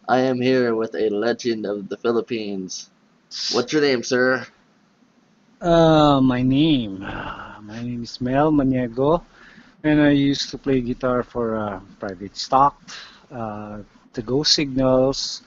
I am here with a legend of the Philippines. What's your name, sir? My name is Mel Maniego, and I used to play guitar for Private Stock, uh, the Go Signals,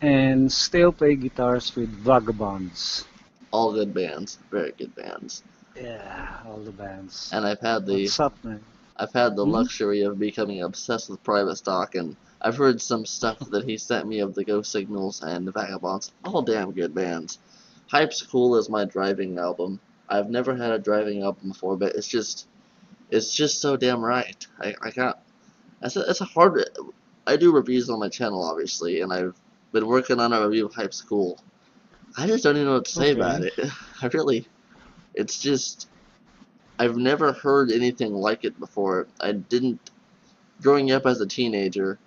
and still play guitars with Vagabonds. All good bands, very good bands. Yeah, all the bands. And What's up, man? I've had the Hmm? luxury of becoming obsessed with Private Stock, and I've heard some stuff that he sent me of the Ghost Signals and the Vagabonds. All damn good bands. Hype's Cool is my driving album. I've never had a driving album before, but it's just so damn right. I can't. It's a hard. I do reviews on my channel, obviously, and I've been working on a review of Hype's Cool. I just don't even know what to say about Okay. it. I really, it's just, I've never heard anything like it before. I didn't, growing up as a teenager,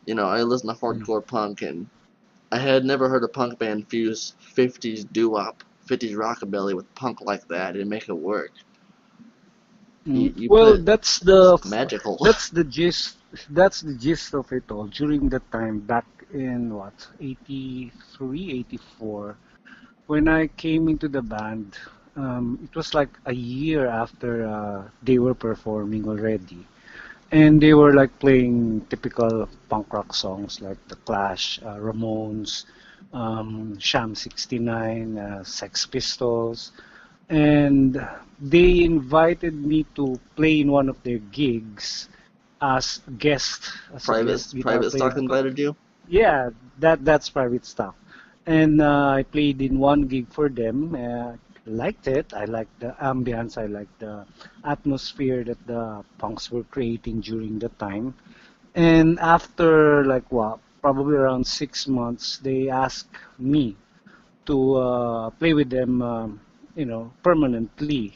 I listened to Mm. hardcore punk, and I had never heard a punk band fuse 50s doo-wop, 50s rockabilly with punk like that and make it work. You Well, put, the magical. that's the gist. That's the gist of it all. During the time back in what 83, 84. When I came into the band, it was like a year after they were performing already. And they were like playing typical punk rock songs like The Clash, Ramones, Sham 69, Sex Pistols. And they invited me to play in one of their gigs as a guest guitar Private player. stock invited you? Yeah, that's private stuff. And I played in one gig for them. Liked it. I liked the ambience. I liked the atmosphere that the punks were creating during the time. And after like what, probably around 6 months, they asked me to play with them, permanently.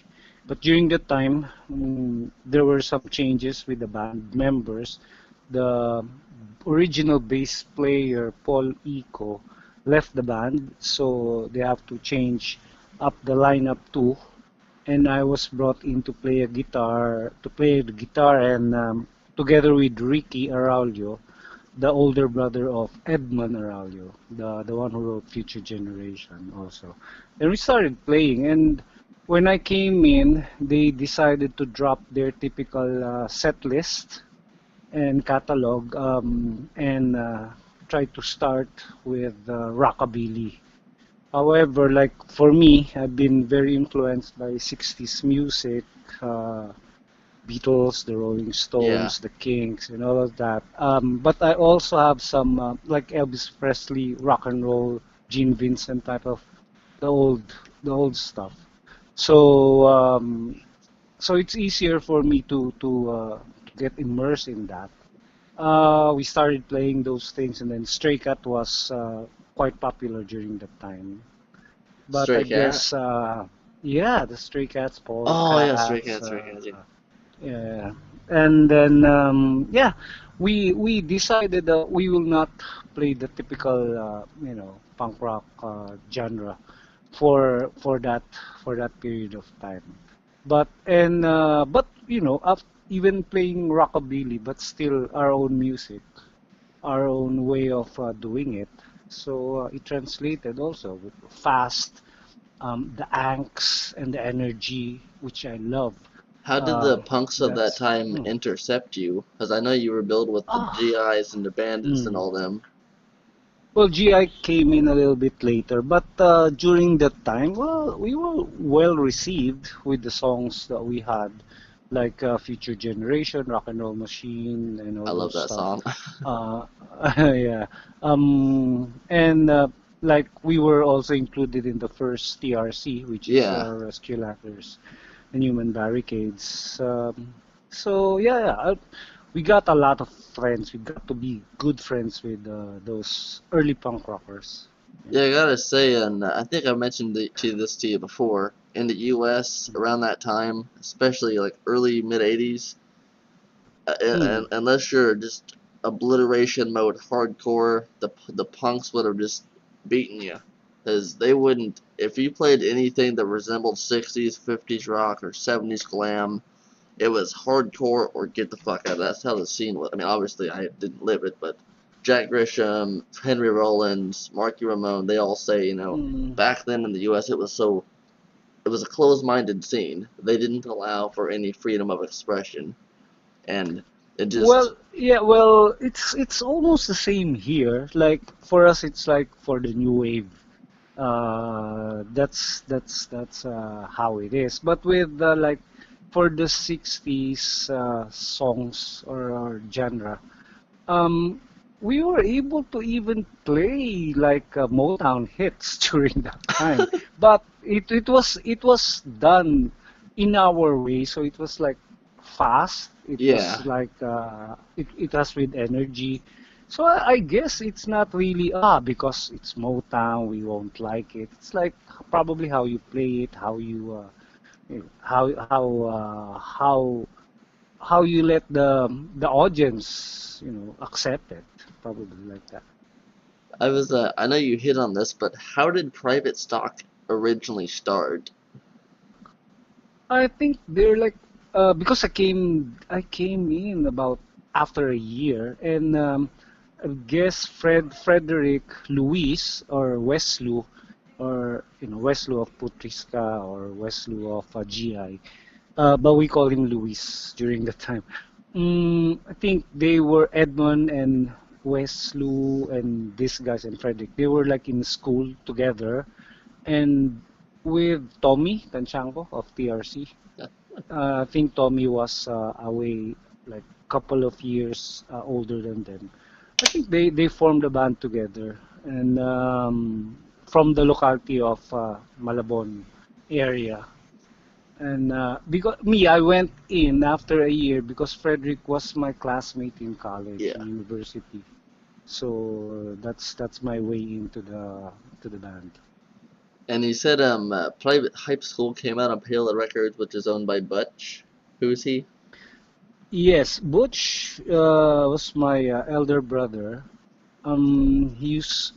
But during that time, there were some changes with the band members. The original bass player, Paul Eco, left the band, so they have to change up the lineup too. And I was brought in to play the guitar, and together with Ricky Araujo, the older brother of Edmund Araujo, the one who wrote Future Generation also. And we started playing, and when I came in, they decided to drop their typical set list and catalog, and try to start with rockabilly. However, like for me, I've been very influenced by 60s music, uh, Beatles, the Rolling Yeah. Stones, the Kinks, and all of that. But I also have some like Elvis Presley, rock and roll, Gene Vincent type of the old the old stuff. So so it's easier for me to get immersed in that. We started playing those things, and then Stray Cat was quite popular during that time. But I Stray Cat? guess yeah, the Stray Cats, Paul Oh, yeah, Stray Cats. Cat, Stray Cat, yeah. Yeah, and then yeah, we decided that we will not play the typical punk rock genre for that period of time. But even playing rockabilly, but still our own music, our own way of doing it. So it translated also with fast, the angst and the energy, which I love. How did the Uh, punks of that that's time intercept you? Because I know you were billed with the ah. GIs and the Bandits and Mm. all them. Well, GI came in a little bit later, but during that time, well, we were well received with the songs that we had, like Future Generation, Rock and Roll Machine, and I all love those that stuff. song. Uh, yeah, and like we were also included in the first TRC, which is Yeah. Rescue Ladders and Human Barricades. So yeah, we got a lot of friends. We got to be good friends with those early punk rockers. Yeah, I gotta say, and I think I mentioned to you before, in the US around that time, especially like early mid 80s, Mm. and unless you're just obliteration mode hardcore, the punks would have just beaten you. Because they wouldn't, if you played anything that resembled 60s, 50s rock, or 70s glam, it was hardcore or get the fuck out. That's how the scene was. I mean, obviously I didn't live it, but Jack Grisham, Henry Rollins, Marky Ramone, they all say, Mm. back then in the U.S. it was a closed-minded scene. They didn't allow for any freedom of expression, and it just, Well, yeah, well, it's almost the same here. Like for us, it's like for the new wave. That's how it is. But with like for the 60s songs or genre, um, we were able to even play like Motown hits during that time. But it was done in our way, so it was like fast. It yeah. was like it was with energy. So I guess it's not really because it's Motown we won't like it. It's like probably how you play it, how you how you let the audience accept it, probably like that. I know you hit on this, but how did private stock originally start? I think they're like because I came in about after a year, and I guess Frederick Luis or Weslew, or Weslew of Putriska or Weslew of GI, but we call him Luis during the time. I think they were Edmund and Weslew and these guys and Frederick. They were like in school together, and with Tommy Tanchango of TRC. I think Tommy was away like couple of years older than them. I think they formed a band together, and from the locality of Malabon area. And because me, I went in after a year because Frederick was my classmate in college, Yeah. in university. So that's my way into the band. And you said Private Hype School came out on Pale Records, which is owned by Butch. Who's he? Yes, Butch was my elder brother. He's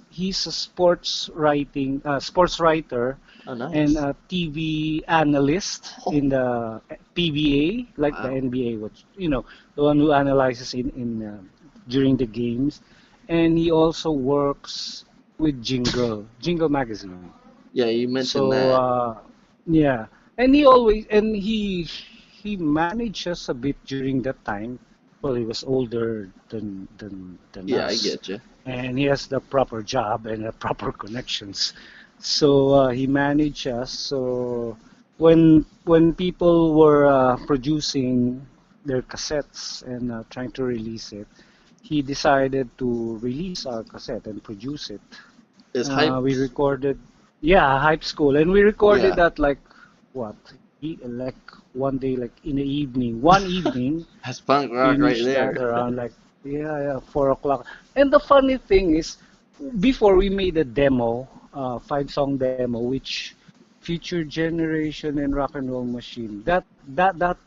a sports writer Oh, and nice. a TV analyst Oh, in the PBA, like the wow. NBA, which the one who analyzes in during the games, and he also works with Jingle magazine. Yeah, you mentioned So that. yeah, and he managed us a bit during that time. Well, he was older than Yeah, I us, get you. and he has the proper job and the proper connections. So he managed us. So when people were producing their cassettes and trying to release it, he decided to release our cassette and produce it. Is Hype? We recorded, yeah, Hype School, and we recorded Yeah, that like what, like one day, like in the evening. One evening, that's punk rock right finished there. that around like yeah 4 o'clock. And the funny thing is, before we made a demo, 5 song demo, which featured Generation and Rock and Roll Machine. That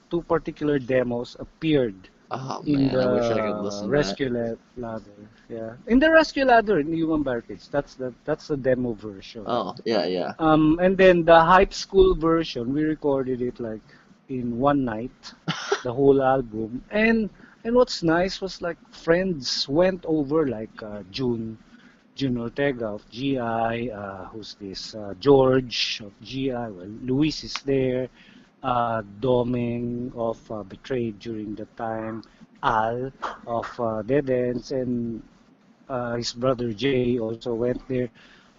two particular demos appeared Oh in man, I wish I could the listen to that. rescue ladder. Yeah, in the rescue ladder in Human Barricades. That's the demo version. Oh yeah, yeah. And then the Hype School version, we recorded it like in one night, the whole album. And what's nice was like friends went over, like June Ortega of GI, who's this? George of GI. Well, Luis is there. Doming of Betrayed during the time. Al of Dead Ends, and his brother Jay also went there.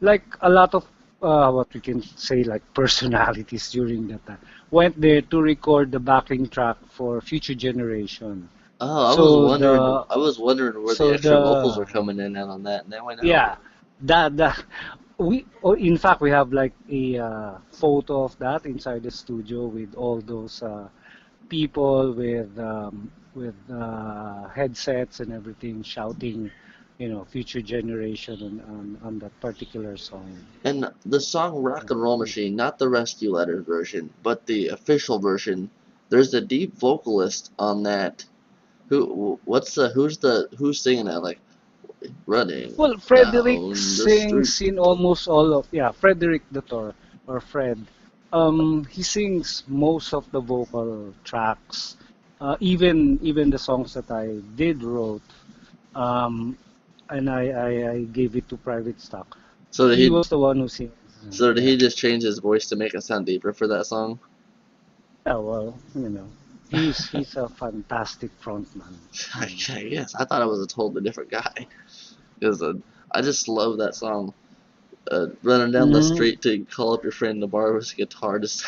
Like a lot of what we can say like personalities during that time went there to record the backing track for Future Generation. Oh, So the I was wondering where the so extra vocals were the coming in and on that, and then went out. yeah, that in fact we have like a photo of that inside the studio with all those people with headsets and everything shouting, future generation on that particular song. And the song Rock and Roll Machine, not the Rescue Letters version, but the official version, there's a deep vocalist on that. Who's singing that? Like, running Well, Frederick down the street. sings in almost all of, yeah, Frederick the Tor, or Fred. He sings most of the vocal tracks, even the songs that I did wrote. Um, and I gave it to private stock. So did He he? was the one who sings. So did Yeah. he just change his voice to make it sound deeper for that song? Yeah, well, he's a fantastic frontman. I Mm. guess I thought it was a totally different guy. Because I just love that song. Running down the Mm. street to call up your friend to borrow his guitar. Just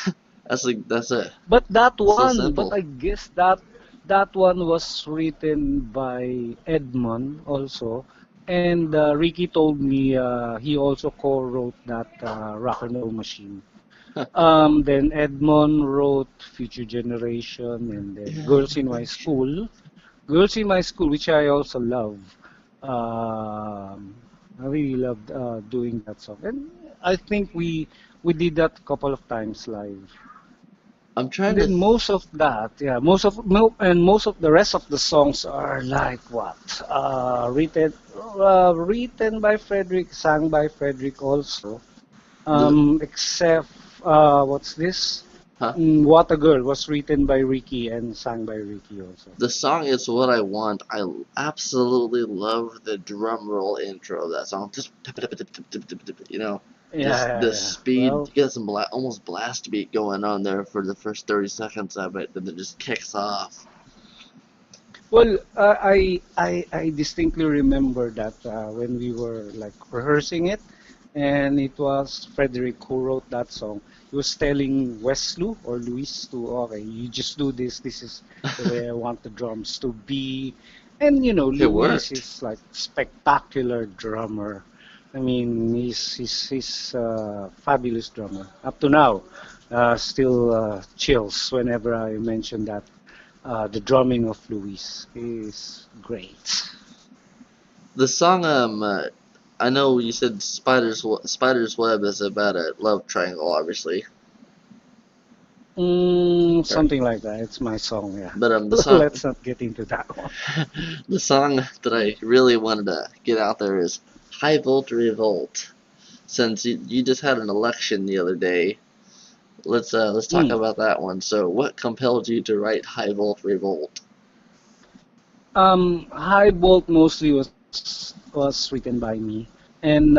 that's it. But that So one, but simple. I guess that one was written by Edmond also, and Ricky told me he also co-wrote that Rock and Roll Machine. Then Edmond wrote Future Generation, and then Yeah, Girls in My School. Girls in My School, which I also love. I really loved doing that song, and I think we did that a couple of times live. I'm And trying to. then most of that, yeah, most of the rest of the songs are like what? Written by Frederick, sung by Frederick also. The Except what's this? huh? What a Girl was written by Ricky and sung by Ricky also. The song is what I want. I absolutely love the drum roll intro of that song. Just you know, Yeah, just yeah, the yeah. speed. Well, You get some almost blast beat going on there for the first 30 seconds of it, then it just kicks off. I distinctly remember that when we were like rehearsing it, and it was Frederick who wrote that song. He was telling Wesley or Luis to, okay, you just do this. This is the way I want the drums to be. And It Luis worked. is like spectacular drummer. I mean, he's fabulous drummer up to now. Still chills whenever I mention that the drumming of Luis is great. The song I know you said Spider's Web is about a love triangle, obviously. Right. Something like that. It's my song, yeah. But the song Let's not get into that one. the song that I really wanted to get out there is High Volt Revolt. Since you just had an election the other day, let's talk Mm. about that one. So, what compelled you to write High Volt Revolt? High Bolt mostly was written by me, and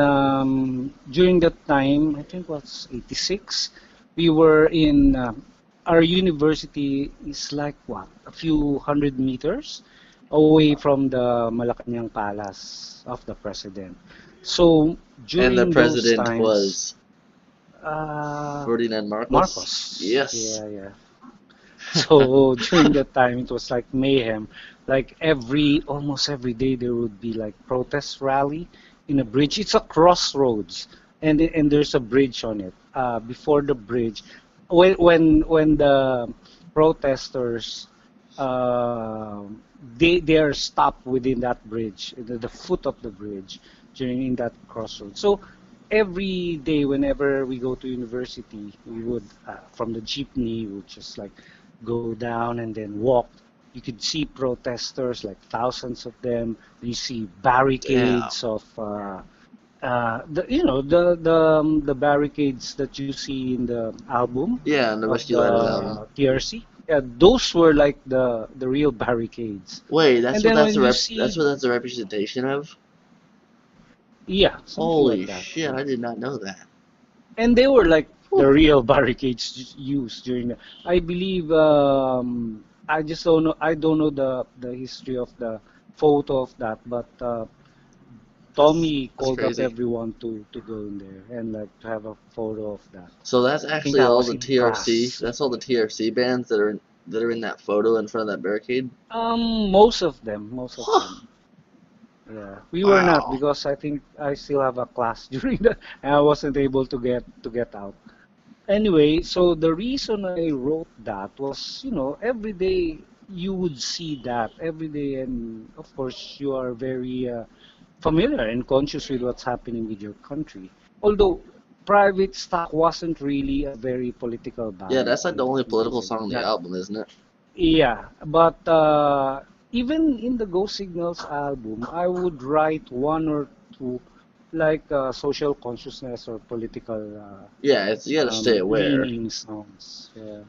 during that time, I think it was '86. We were in our university is like what, a few hundred meters away from the Malacanang Palace of the president. So And the during those president times, was uh, Ferdinand Marcos. Marcos, Yes. yeah, yeah. So during that time, it was like mayhem. Like almost every day, there would be like protest rally in a bridge. It's a crossroads, and there's a bridge on it. Before the bridge, when the protesters, uh, they are stopped within that bridge, the foot of the bridge during in that crossroads. So every day whenever we go to university we would from the jeepney we would just like go down and then walk. You could see protesters, like thousands of them. You see Damn. barricades of the barricades that you see in the album Yeah, and the of Rescue Riders album. the TRC. Yeah, those were like the real barricades. Wait, And then when you see, that's what that's a representation of? yeah, something like Holy that. shit, I did not know that. And they were like the Whew. real barricades used during the, I believe I just don't know, I don't know the history of the photo of that, but Tommy That's called up crazy. everyone to go in there and like to have a photo of that. So that's I think actually I all was the in TRC. class. That's all the TRC bands that are in that photo in front of that barricade. Most of Huh. them. Yeah, we were not Wow. because I think I still have a class during that, and I wasn't able to get out. Anyway, so the reason I wrote that was, every day you would see that every day, and of course you are very familiar and conscious with what's happening with your country. Although Private Stock wasn't really a very political Yeah, band that's like the in only political music. song on the Not, album, isn't it? yeah, but even in the Go Signals album, I would write one or two like social consciousness or political Yeah, it's you gotta stay aware. leaning songs. Yeah.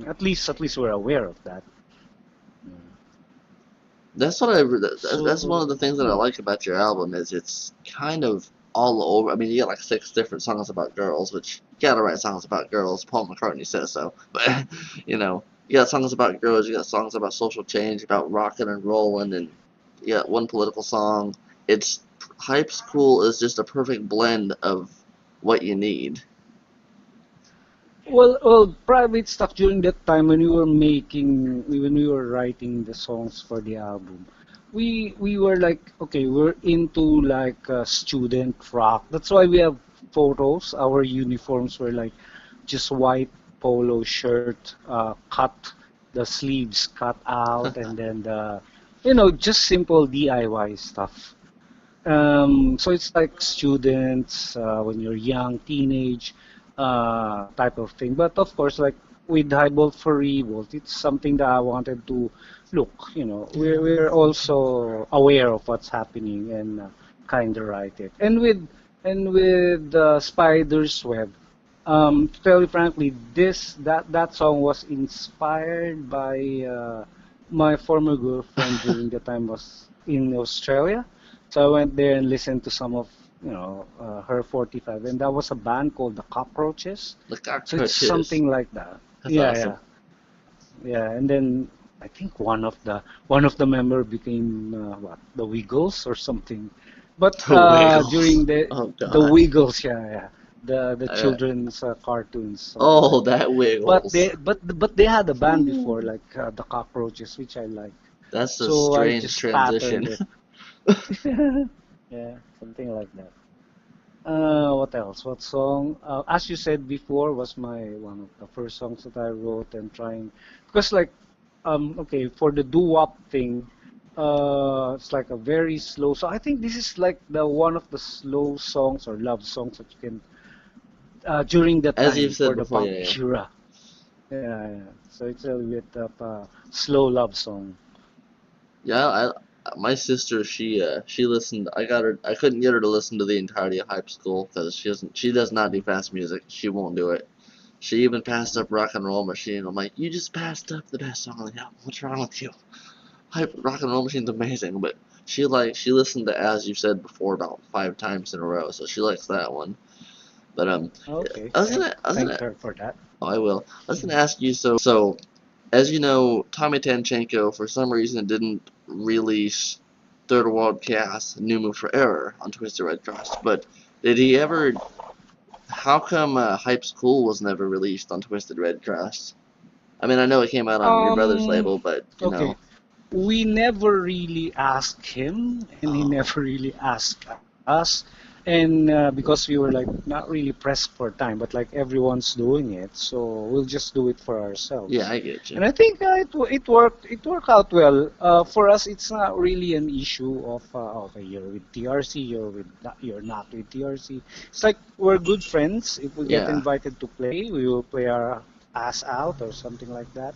At least we're aware of that. Mm. That's that's one of the So things that I like about your album is it's kind of all over. I mean, you got like six different songs about girls, which you gotta write songs about girls. Paul McCartney says so, but you got songs about girls, you got songs about social change, about rocking and rolling, and you got one political song. It's Hype School is just a perfect blend of what you need. well, private stuff during that time when when we were writing the songs for the album, we were like, okay, we're into like student rock. That's why we have photos. Our uniforms were like just white polo shirt, cut the sleeves cut out, and then just simple DIY stuff. So it's like students when you're young, teenage type of thing. But of course, like with High Bolt for Revolt, it's something that I wanted to look. We're also aware of what's happening and kind of write it. And with Spider's Web, to tell you frankly, that song was inspired by my former girlfriend during the time was in Australia. So I went there and listened to some of her 45, and that was a band called the Cockroaches. The So it's cockroaches. something like that. That's Yeah, awesome. yeah, yeah. And then I think one of the member became what, the Wiggles or something. But The during Wiggles. the Oh the God. Wiggles, yeah, yeah, the Uh, children's cartoons, something oh, like that. that But they Wiggles. but they had a band before, like the Cockroaches, which I like. That's a So I strange just patterned transition. it. Yeah, something like that. What else? What song? As you said before, was my one of the first songs that I wrote and trying because like okay, for the doo-wop thing, it's like a very slow. So I think this is like the one of the slow songs or love songs that you can during that As you've time said for the before, punk yeah. era. Yeah, yeah. So it's a bit of a slow love song. Yeah, my sister, she listened. I couldn't get her to listen to the entirety of Hype School because she does not do fast music. She won't do it. She even passed up Rock and Roll Machine. I'm like, you just passed up the best song on the album. What's wrong with you? Hype Rock and Roll Machine's amazing, but she listened to As You Said Before about 5 times in a row, so she likes that one. But Okay, I was thank gonna, her for that. oh, I will. I was gonna ask you. So as you know, Tommy Tanchenko for some reason didn't release Third World Chaos New Move for Error on Twisted Red Cross, but did he ever? How come Hype School was never released on Twisted Red Cross? I mean, I know it came out on your brother's Um, label, but okay. We never really asked him, and he oh, never really asked us. And because we were like not really pressed for time, but like everyone's doing it, so we'll just do it for yeah, ourselves. I get you. And I think it worked. It worked out well. For us, it's not really an issue of okay, you're with TRC, you're not with TRC. It's like we're good friends. If we get Yeah, invited to play, we will play our ass out or something like that.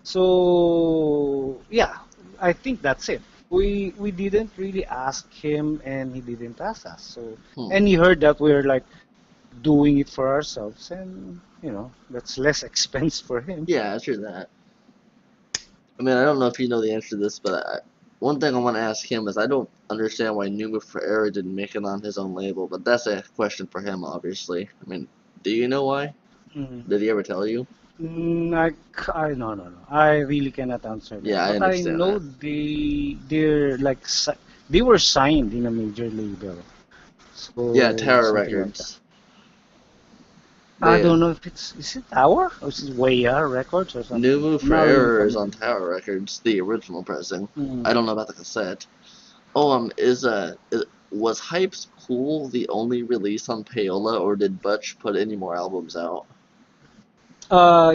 So yeah, I think that's it. We didn't really ask him, and he didn't ask us. So hmm. and he heard that we're like doing it for ourselves, and that's less expense for him. Yeah, true that. I mean, I don't know if you know the answer to this, but one thing I want to ask him is I don't understand why Numa Ferreira didn't make it on his own label, but that's a question for him, obviously. I mean, do you know why? Mhm. Did he ever tell you? I no no no. I really cannot answer that. Yeah, I But I understand know that. they're like they were signed in a major label, Yeah, so Tower something like that. Records. I They don't know if is it Tower or is it Waya Records or something. Numu I'm not really Forever is on familiar. Tower Records, the original pressing. I Mm. don't know about the cassette. Oh, was Hype's Cool the only release on Payola, or did Butch put any more albums out?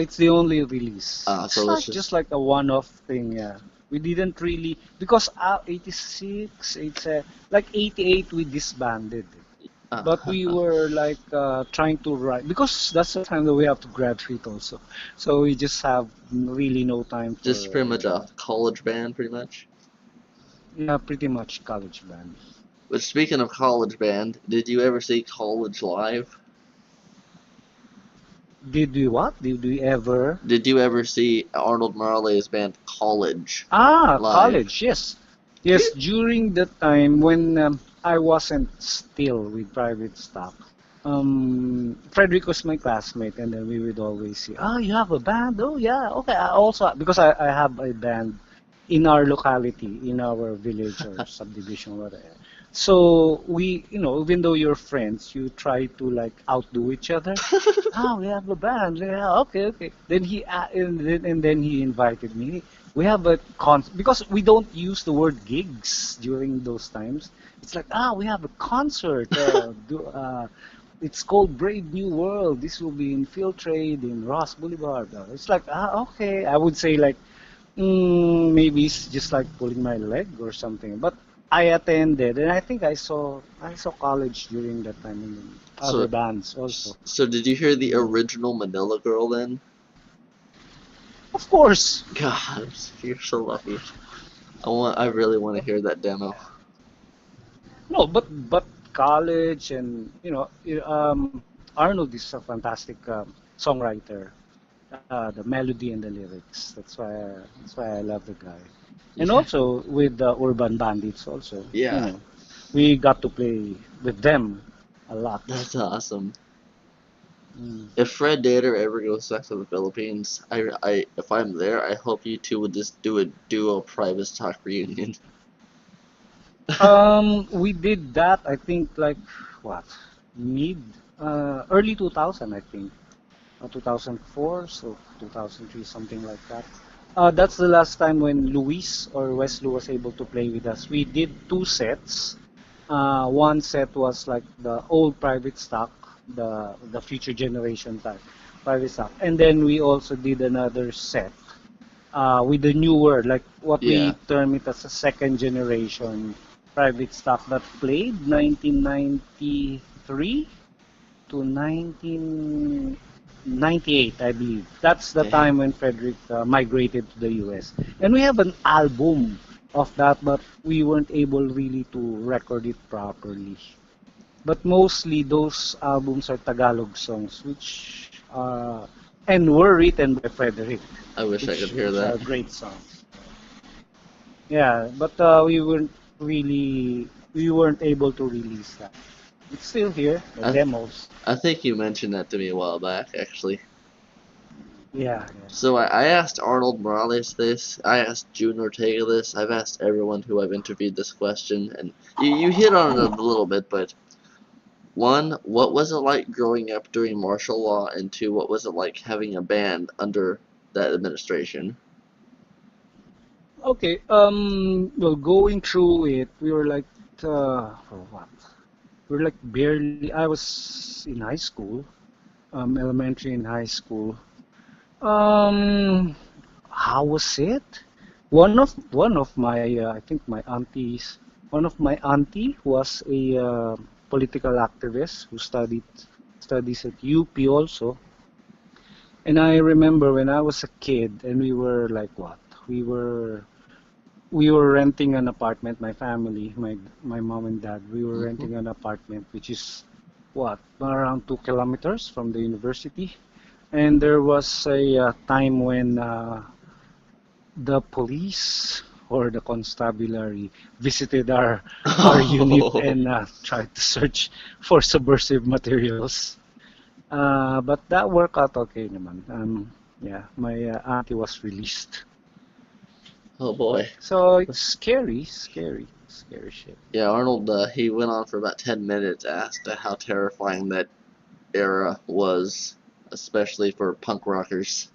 It's the only release. It's So it's like just just like a one-off thing, yeah. We didn't really because 86, it's like 88 we disbanded. But we uh, were like trying to write because that's the time that we have to graduate also. So we just have really no time just for pretty much a college band, pretty much. yeah, pretty much college band. But speaking of college band, did you ever see College live? Did we what? Did we ever? Did you ever see Arnold Marley's band College Ah, live? college. Yes. Yes, during the time when I wasn't still with private stock, Frederick was my classmate, and then we would always see, oh, you have a band? Oh, yeah, okay. I also, because I have a band in our locality, in our village or subdivision, whatever. So we, even though you're friends, you try to like outdo each other. Oh, we have a band. Yeah, okay, okay. Then and then he invited me. We have a because we don't use the word gigs during those times. It's like, we have a concert. It's called Brave New World. This will be in Field Trade in Ross Boulevard. It's like, okay. I would say like, maybe it's just like pulling my leg or something. But I attended, and I think I saw college during that time and other So, bands also. so did you hear the Mm. original Manila Girl then? Of course. God, you're so lucky. I really want to hear that demo. No, but college and Arnold is a fantastic songwriter. The melody and the lyrics. That's why I love the guy. And Yeah, also with the Urban Bandits also, yeah, we got to play with them a lot. that's awesome. Mm. If Fred Dater ever goes back to the Philippines, if I'm there, I hope you two would just do a duo private stock reunion. We did that. I think like what mid early 2000, I think. 2004, so 2003, something like that. That's the last time when Luis or Wesley was able to play with us. We did two sets. One set was like the old private stock, the future generation type private stock, and then we also did another set with the newer, like what we Yeah. term it as a second generation private stock that played 1993 to 1998, I believe. That's the Damn. time when Frederick migrated to the US. And we have an album of that, but we weren't able really to record it properly. But mostly those albums are Tagalog songs, which and were written by Frederick, I wish I could which hear which are that. great songs. Yeah, but we weren't able to release that. It's still here, the I demos. I think you mentioned that to me a while back, actually. Yeah, So I asked Arnold Morales this. I asked June Ortega this. I've asked everyone who I've interviewed this question, and you hit on it a yeah. little bit, but one, what was it like growing up during martial law, and two, what was it like having a band under that administration? Okay. Well, going through it, we were like, for what? We were like barely. I was in high school, elementary and high school. Um, how was it? One of my, I think my aunties, one of my auntie was a political activist who studies at UP also. And I remember when I was a kid, and we were like what? We were we were renting an apartment, my family, my mom and dad, we were Hmm. renting an apartment which is what, around 2 kilometers from the university. And there was a time when the police or the constabulary visited our unit Oh, and tried to search for subversive materials. But that worked out okay naman. Yeah, my auntie was released. oh boy. So it's scary, scary, scary shit. Yeah, Arnold, he went on for about 10 minutes, asked how terrifying that era was, especially for punk rockers.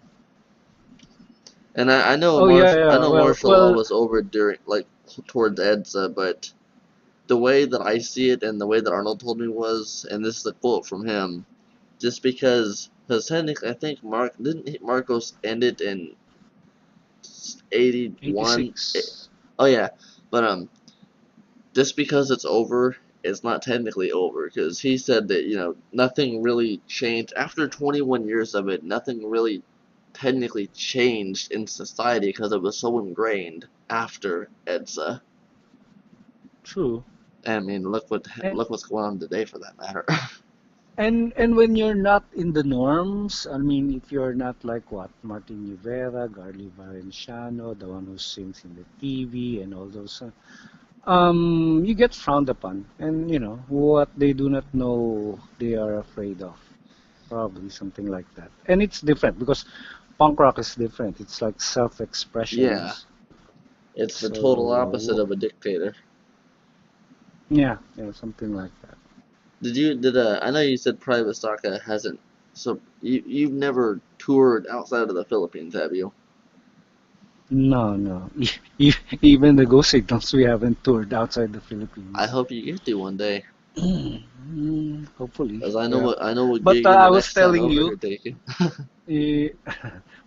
And Oh yeah, I yeah. know Well, martial law well. was over during, like, towards EDSA, but the way that I see it and the way that Arnold told me was, and this is a quote from him, just because technically, I think Marcos ended in 81. 86. Oh yeah, but just because it's over, it's not technically over. Because he said that nothing really changed after 21 years of it. Nothing really technically changed in society because it was so ingrained after EDSA. True. I mean, And look what's going on today for that matter. And when you're not in the norms, I mean, if you're not like what Martin Rivera, Garly Valenciano, the one who sings in the TV and all those, you get frowned upon, and what they do not know, they are afraid of. Probably something like that. And it's different because punk rock is different. It's like Yeah, self-expressions. it's the total opposite So of a dictator. yeah, yeah, something like that. I know you said Private Stock hasn't, so you've never toured outside of the Philippines, have you? No, no. Even the Go Signals, we haven't toured outside the I Philippines. hope you get to one day, Hopefully, as yeah. I know what But gig in the I was next town telling over you, could take you. eh,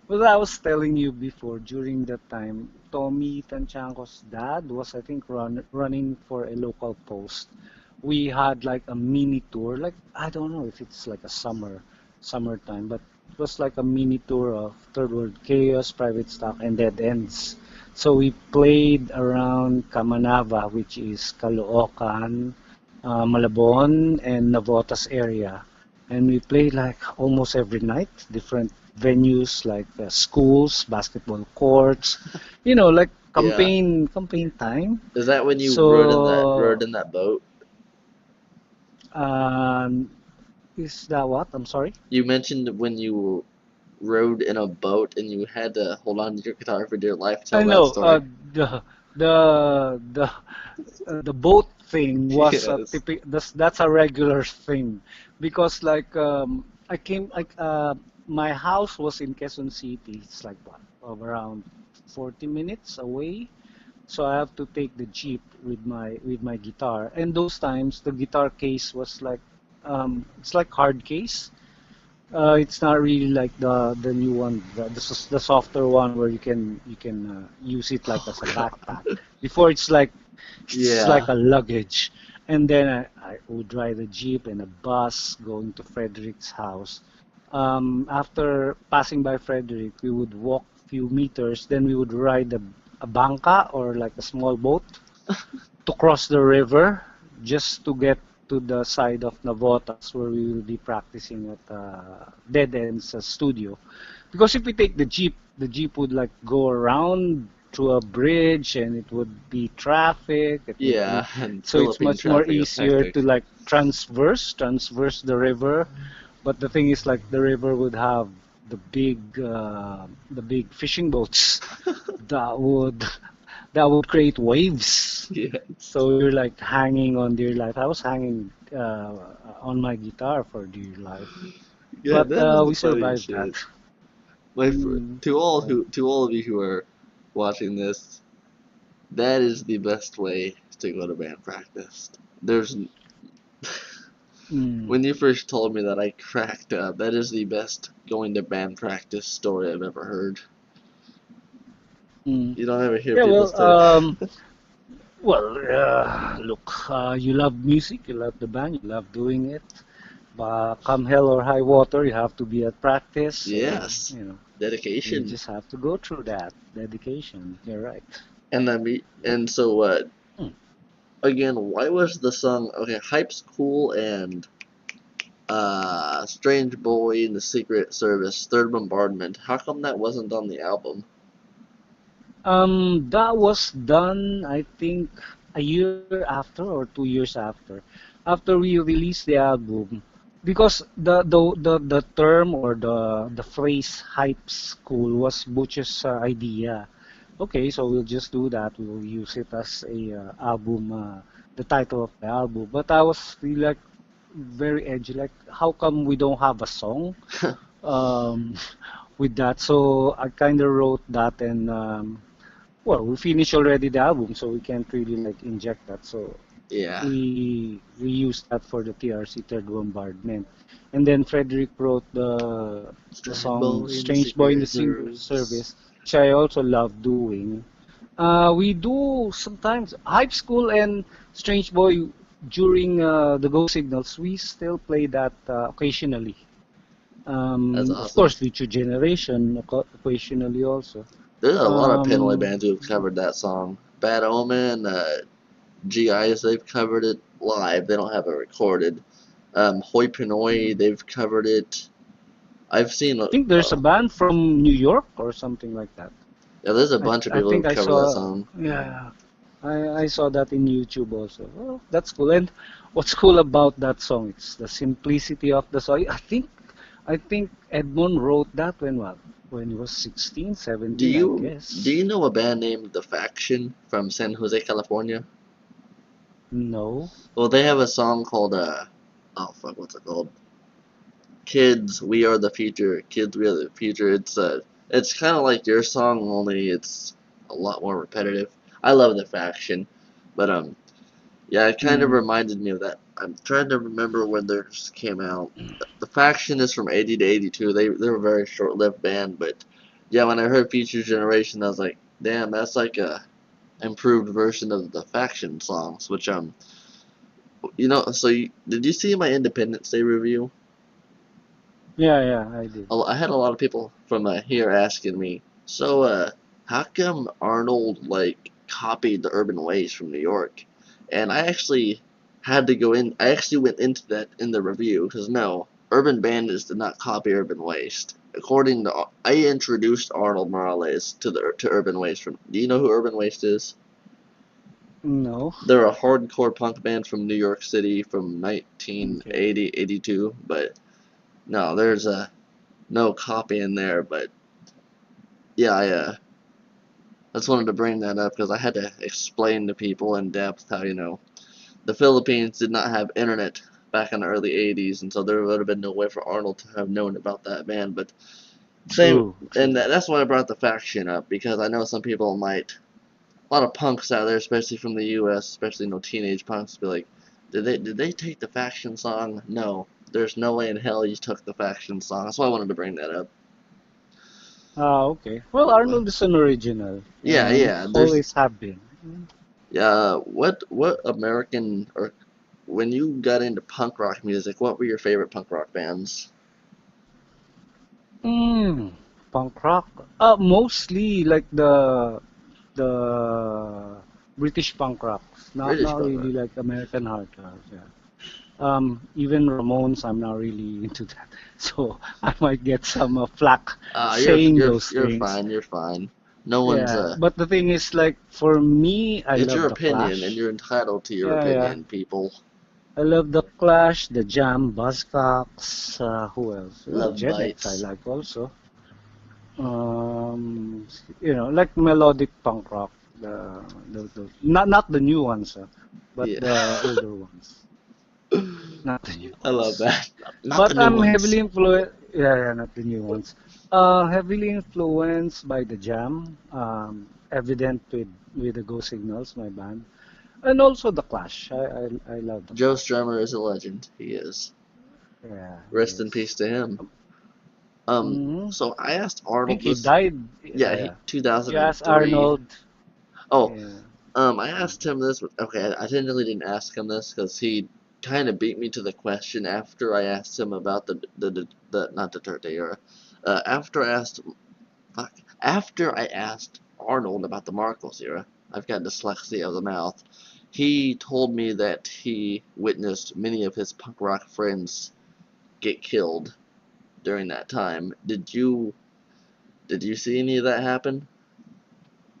but I was telling you before during that time, Tommy Tanchanko's dad was, I think, running for a local post. We had like a mini tour, like I don't know if it's like a summertime, but it was like a mini tour of Third World Chaos, Private Stock, and Dead Ends. So we played around Kamanava, which is Caloocan, Malabon, and Navotas area, and we played like almost every night, different venues like schools, basketball courts, like Yeah, campaign time. is that when you rode So in that boat? Um, is that what? I'm sorry. You mentioned when you rode in a boat and you had to hold on to your guitar for dear life. I Tell that know. story. The boat thing was a Yes. typical. That's a regular thing, because like I came like my house was in Quezon City. It's like what, of around 40 minutes away. So I have to take the jeep with my guitar. And those times the guitar case was like it's like hard case. It's not really like the new one, the softer one where you can use it like as a backpack. Before it's like Yeah. a luggage, and then I would ride a jeep and a bus going to Frederick's house. After passing by Frederick, we would walk a few meters, then we would ride a banca or like a small boat to cross the river just to get to the side of Navotas where we will be practicing at Dead End's studio. Because if we take the jeep would like go around through a bridge and it would be traffic. It would be Yeah, and so it's Philippine much more traffic is easier hectic. to like transverse the river. But the thing is like the river would have the big fishing boats that would that would create waves. Yes. So you're like hanging on dear life. I was hanging on my guitar for dear life, Yeah, but that is the we funniest survived that. shit. Mm, yeah. To all of you who are watching this, that is the best way to go to band practice. There's Mm, When you first told me that, I cracked up. That is the best going to band practice story I've ever heard. mm. You don't ever hear Yeah. people Well, say, look, you love music, you love the band, you love doing it. But come hell or high water, you have to be at practice. So yes, you dedication. just have to go through that dedication. You're right. Yep. And so Mm. again, why was the song okay? Hype's cool and Strange Boy in the Secret Service, Third Bombardment. How come that wasn't on the album? That was done, I think, a year after or 2 years after. After we released the album, because the term or the phrase "hype school" was Butch's idea. Okay, so we'll just do that. We'll use it as a album, the title of the album. But I was really like very edgy. Like, how come we don't have a song? Um, with that. So I kind of wrote that, and well, we finished already the album, so we can't really like inject that. So Yeah, we used that for the TRC Third Bombardment, and then Frederick wrote the Strange song Boy in the "Strange Boy in the Secret Secret Service. Service," which I also love doing. We do sometimes Hype School and Strange Boy during the Go Signals. We still play that occasionally. That's Of awesome. course, Future Generation occasionally also. There's a lot of Pinoy Um, bands who have covered that song. Bad Omen, GIs, they've covered it live. They don't have it recorded. Hoi Pinoy, they've covered it. I've seen, I think there's a band from New York or something like that. yeah, there's a I bunch of I people think who've I covered that saw. song. Yeah, I saw that in YouTube also. Oh, that's cool. And what's cool about that song? It's the simplicity of the song. I think Edmond wrote that when what? When he was 16, Do 17, I you do guess. you know a band named The Faction from San Jose, California? No. Well, they have a song called oh fuck, what's it called? Kids, we are the future. Kids, we are the future. It's kind of like your song, only it's a lot more repetitive. I love The Faction, but yeah, it kind of Mm, reminded me of that. I'm trying to remember when theirs came out. The Faction is from 80 to 82. They were a very short-lived band, but yeah, when I heard Future Generation, I was like, damn, that's like a improved version of the Faction songs, which did you see my Independence Day review? yeah, yeah, I did. I had a lot of people from here asking me, so how come Arnold like copied the Urban Ways from New York? And I actually had to go in. I actually went into that in the review because no, Urban Bandits did not copy Urban Waste. According to, I introduced Arnold Morales to Urban Waste from. Do you know who Urban Waste is? No. They're a hardcore punk band from New York City from Okay. 1980, 82, but no, there's no copy in there, but yeah, I just wanted to bring that up because I had to explain to people in depth how, the Philippines did not have internet back in the early 80s, and so there would have been no way for Arnold to have known about that band. But same, True, and true. that's why I brought the faction up because I know some people might, a lot of punks out there, especially from the U.S., especially teenage punks, be like, did they take the faction song? No, there's no way in hell you took the faction song. That's why I wanted to bring that up. Ah, okay. Well, Arnold is an original Yeah, and yeah. There's always have been. Yeah, what American or when you got into punk rock music, what were your favorite punk rock bands? Mm, punk rock. Mostly like the British punk rocks. Not British not punk really rock. like American hardcore. Yeah. Even Ramones, I'm not really into that. So I might get some flack You're saying you're those you're things. fine. You're fine. No one's Yeah, but the thing is, like for me, I It's your love the opinion, and Clash. you're entitled to your Yeah, yeah. opinion, people. I love the Clash, the Jam, Buzzcocks. Who else? Love Gen X, I bites. like also. Um, like melodic punk rock. Not the new ones, but Yeah, the older ones. Not the new I love ones. that. Not the But new I'm ones. heavily influenced. Yeah, yeah, not the new ones. Heavily influenced by the Jam. Evident with the Go Signals, my band, and also the Clash. I love the Joe Clash. Strummer is a legend. He is. Yeah, he Rest in peace is. to him. Hmm. So I asked I think Arnold he this. died. Yeah, Yeah, yeah. You asked 2003. Arnold. Oh, Yeah. I asked him this. Okay, I didn't really didn't ask him this because he kind of beat me to the question after I asked him about the not the Duterte era. After I asked fuck, after I asked Arnold about the Marcos era, I've got dyslexia of the mouth. He told me that he witnessed many of his punk rock friends get killed during that time. Did you see any of that happen?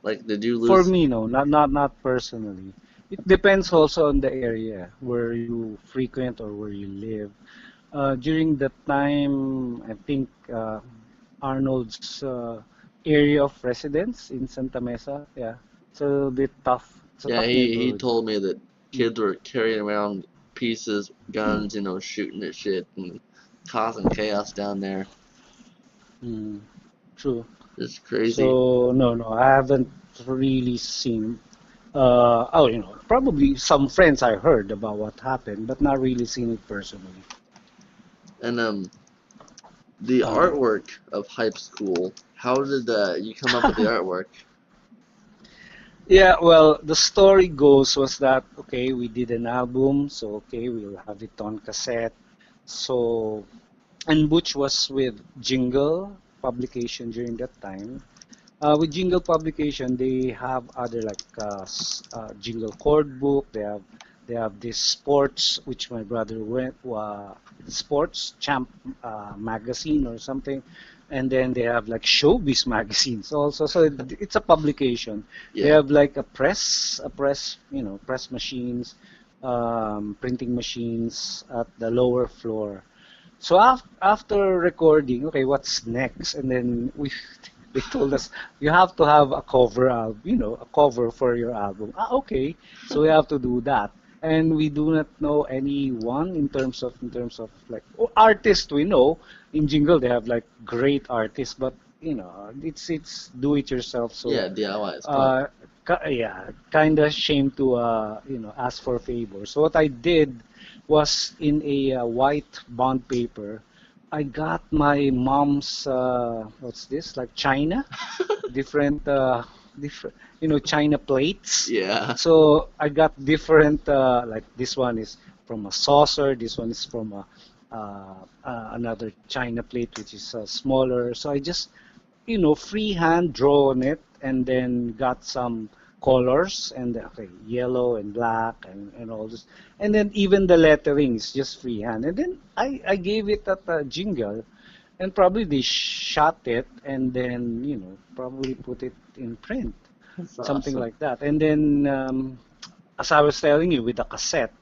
Like, did you For lose? me, no, not personally. It depends also on the area where you frequent or where you live. During that time, I think Arnold's area of residence in Santa Mesa, yeah, it's a bit tough. It's a Yeah, tough he neighborhood. told me that Mm. kids were carrying around pieces, guns, shooting at shit and causing chaos down there. Mm. True. It's crazy. So no, no, I haven't really seen. Probably some friends I heard about what happened, but not really seen it personally. And the Uh, artwork of Hype School. How did you come up with the artwork? yeah, well, the story goes was that okay, we did an album, so okay, we'll have it on cassette. So, and Butch was with Jingle publication during that time. With Jingle publication, they have other like Jingle chord book. They have They have this sports, which my brother went, sports champ magazine or something, and then they have like showbiz magazines also. So it's a publication. They Yeah. have like press machines, printing machines at the lower floor. So after recording, okay, what's next? And then they told us you have to have a cover album, a cover for your album. Okay, so we have to do that. And we do not know anyone in terms of like artists we know in Jingle they have like great artists, but it's do it yourself. So Yeah, DIY is fun. uh, yeah, kind of shame to ask for favors. So what I did was in a white bond paper. I got my mom's what's this like China different different China plates. Yeah. So I got different like this one is from a saucer, this one is from another China plate which is smaller. So I just freehand draw on it and then got some colors and okay, yellow and black and all this. And then even the lettering is just freehand. And then I gave it at a jingle and probably they shot it and then, probably put it in print, That's something awesome. like that. And then, as I was telling you, with the cassette,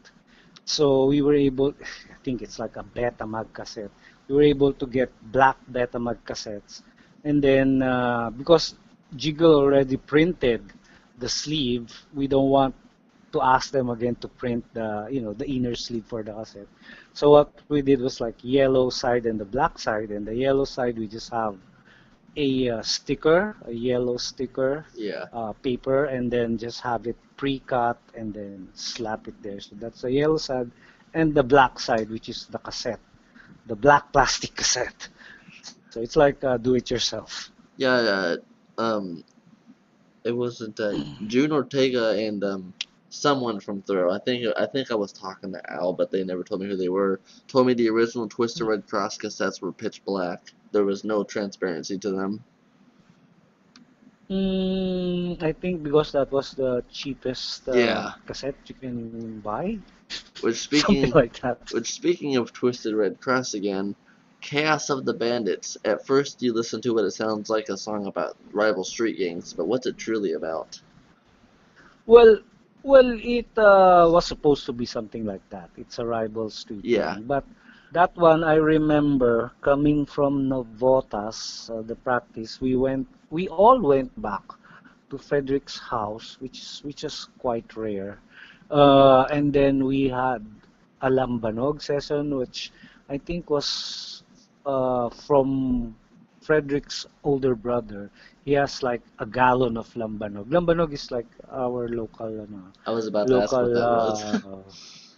so we were able, I think it's like a Betamax cassette. We were able to get black Betamax cassettes. And then, because Jiggle already printed the sleeve, we don't want to ask them again to print the inner sleeve for the cassette. So what we did was like yellow side and the black side. And the yellow side, we just have a sticker, a yellow sticker, Yeah. paper, and then just have it pre-cut and then slap it there. So that's the yellow side, and the black side, which is the cassette, the black plastic cassette. So it's like do-it-yourself. Yeah, um, it wasn't June Ortega and someone from Throw. I think I was talking to Al, but they never told me who they were. Told me the original Twisted Red Cross cassettes were pitch black. There was no transparency to them. I think because that was the cheapest Yeah. cassette you can buy, Which something speaking like that. which speaking of Twisted Red Cross again, Chaos of the Bandits. At first you listen to it, it sounds like a song about rival street gangs, but what's it truly about? Well, it was supposed to be something like that. It's a rival street Yeah. gang, but that one I remember coming from Novotas, the practice. We all went back to Frederick's house, which is quite rare. And then we had a lambanog session, which I think was from Frederick's older brother. He has like a gallon of lambanog. Lambanog is like our local, I was about to ask what local. that was.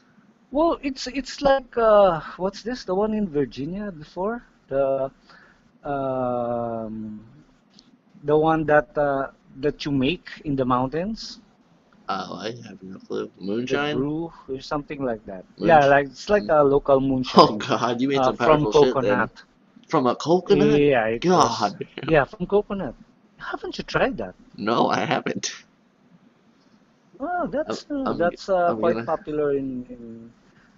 Well, it's like what's this? The one in Virginia before um, the one that you make in the mountains. Oh, I have no clue. The Moonshine? brew or something like that. Yeah, Moonshine? like it's like a local Oh moonshine god, you made some from powerful shit then. coconut. From a coconut? Yeah, it was. God. Yeah, from coconut. Haven't you tried that? No, I haven't. Oh, I'm, that's uh, I'm, that's uh, I'm quite gonna, popular in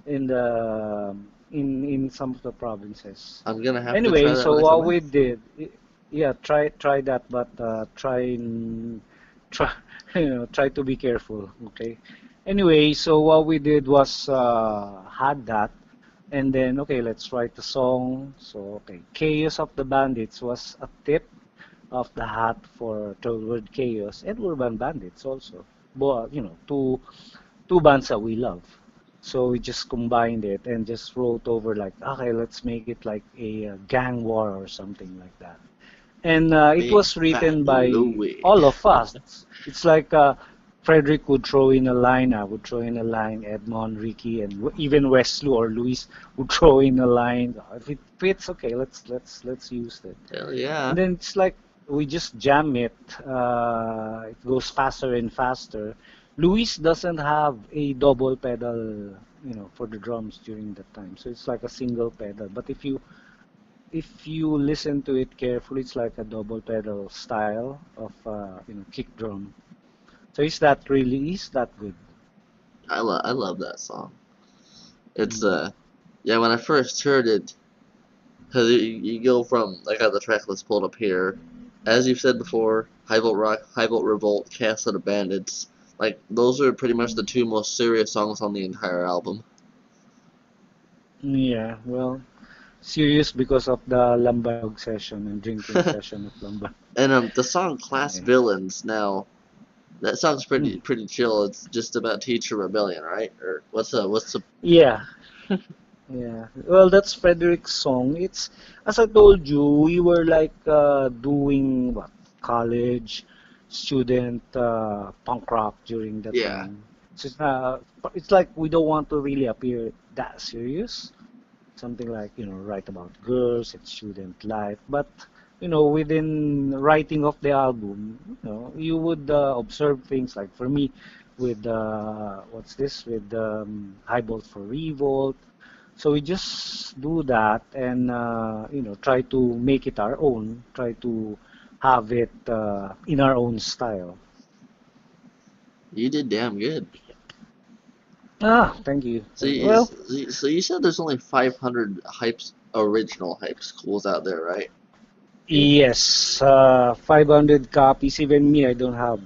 the in some of the provinces. I'm gonna have to try Anyway, that when so I come what back. we did, yeah, try that, but try try to be careful. Okay. Anyway, so what we did was had that, and then okay, let's write the song. So okay, Chaos of the Bandits was a tip of the hat for the word Chaos and Urban Bandits also. But two bands that we love. So we just combined it and just wrote over like, okay, let's make it like a gang war or something like that. And it Big was Fat written by Louie. all of us. It's like Frederick would throw in a line, I would throw in a line, Edmond, Ricky, and even Wesley or Luis would throw in a line. If it fits, okay, let's use it. Hell And yeah. then it's like we just jam it. It goes faster and faster. Luis doesn't have a double pedal, for the drums during that time. So it's like a single pedal. But if you listen to it carefully, it's like a double pedal style of kick drum. So is that really is that good? I love that song. It's Mm. yeah, when I first heard it, because you go from, I got the track list pulled up here. As you've said before, High Volt Rock, High Volt Revolt, Castle of Bandits. Like, those are pretty much the two most serious songs on the entire album. Yeah, well, serious because of the Lambayog session and drinking session of Lambay. And the song Class Yeah. Villains, now, that song's Mm. pretty chill. It's just about teacher rebellion, right? Or what's the Yeah, yeah. Well, that's Frederick's song. It's, as I told you, we were like doing what, college student punk rock during that yeah. time. It's like we don't want to really appear that serious. Something like, write about girls and student life. But, within writing of the album, you would observe things like, for me, with what's this, with High Bolt for Revolt. So we just do that and, try to make it our own, try to have it in our own style. You did damn good. Ah, thank you. So Thank you. you, Well, so you said there's only 500 original hype schools out there, right? yes, 500 copies. Even me, I don't have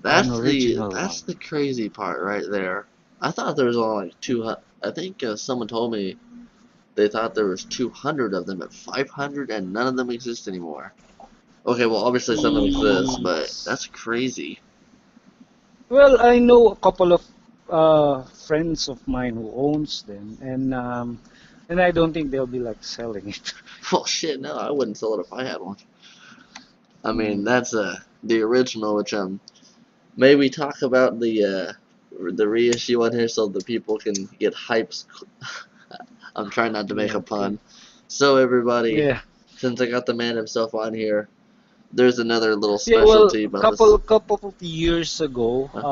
an original That's one. the crazy part right there. I thought there was only like 200. I think someone told me they thought there was 200 of them at 500, and none of them exist anymore. Okay, well obviously some of them exist, but Yes. that's crazy. Well, I know a couple of friends of mine who owns them, and I don't think they'll be like selling it. Well, shit, no, I wouldn't sell it if I had one. I mean, Mm. that's the original, which maybe talk about the reissue on here so the people can get hypes. I'm trying not to make Yeah. a Okay. pun. So everybody, Yeah. since I got the man himself on here, there's another little Yeah. Well, specialty about this. couple of years ago, Huh?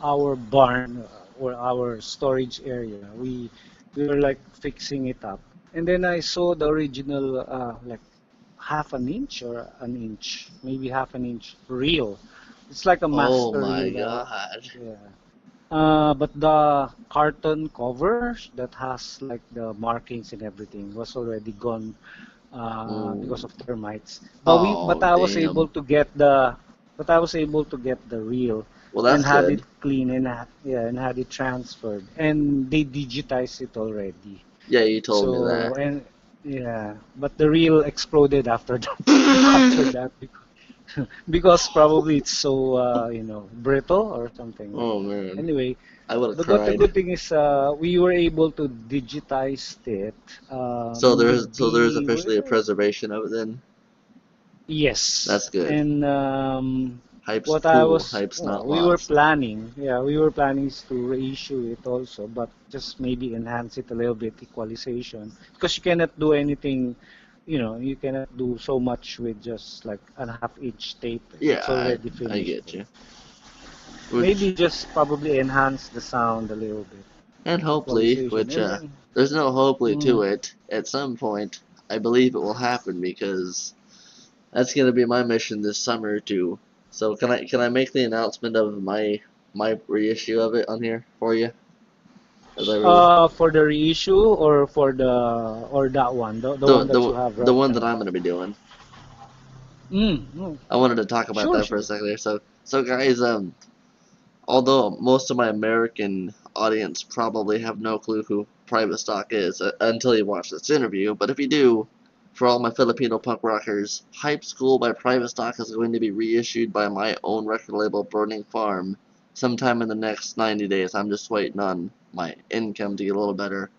our barn or our storage area, we were like fixing it up, and then I saw the original like half an inch or an inch, maybe half an inch reel. It's like a Oh master my reel. god. Yeah. But the carton cover that has like the markings and everything was already gone because Ooh. of termites. Oh But I was able damn. to get the reel Well, and that's had it good. clean and had it transferred, and they digitized it already. Yeah, you told me So that. and yeah, but the reel exploded after that. After that because probably it's so brittle or something like Oh that. man, Anyway, I would have the cried. good thing is we were able to digitize it. So there's Maybe officially a preservation of it then. yes, That's good. and Hype's what I cool. was Hype's not we were lost. planning, yeah, we were planning is to reissue it also, but just maybe enhance it a little bit, equalization, because you cannot do anything. You cannot do so much with just like a half inch tape. Yeah, It's already I finished. get you. Maybe Which just probably enhance the sound a little bit, and hopefully, equalization, which and then there's no hopefully to mm, it. At some point, I believe it will happen because that's gonna be my mission this summer too. So can I make the announcement of my reissue of it on here for you? As I really for the reissue or for or that one, the the one that you the have the right one that now. I'm gonna be doing. Mm. I wanted to talk about Sure, that for a sure. second there. So guys, although most of my American audience probably have no clue who Private Stock is until you watch this interview, but if you do, for all my Filipino punk rockers, Hype School by Private Stock is going to be reissued by my own record label, Burning Farm, sometime in the next 90 days. I'm just waiting on my income to get a little better.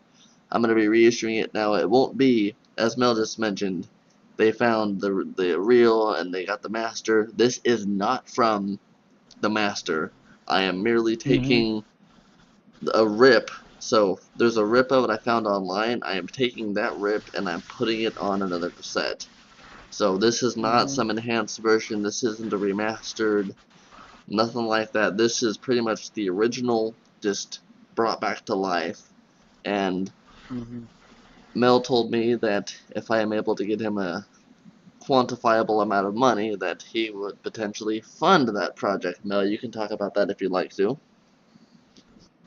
I'm going to be reissuing it now. It won't be, as Mel just mentioned, they found the reel and they got the master. This is not from the master. I am merely Mm-hmm. taking a rip. So there's a rip of it I found online. I am taking that rip and I'm putting it on another cassette. So this is not Mm-hmm. some enhanced version. This isn't a remastered. Nothing like that. This is pretty much the original, just brought back to life. And Mm-hmm. Mel told me that if I am able to get him a quantifiable amount of money, that he would potentially fund that project. Mel, you can talk about that if you'd like to.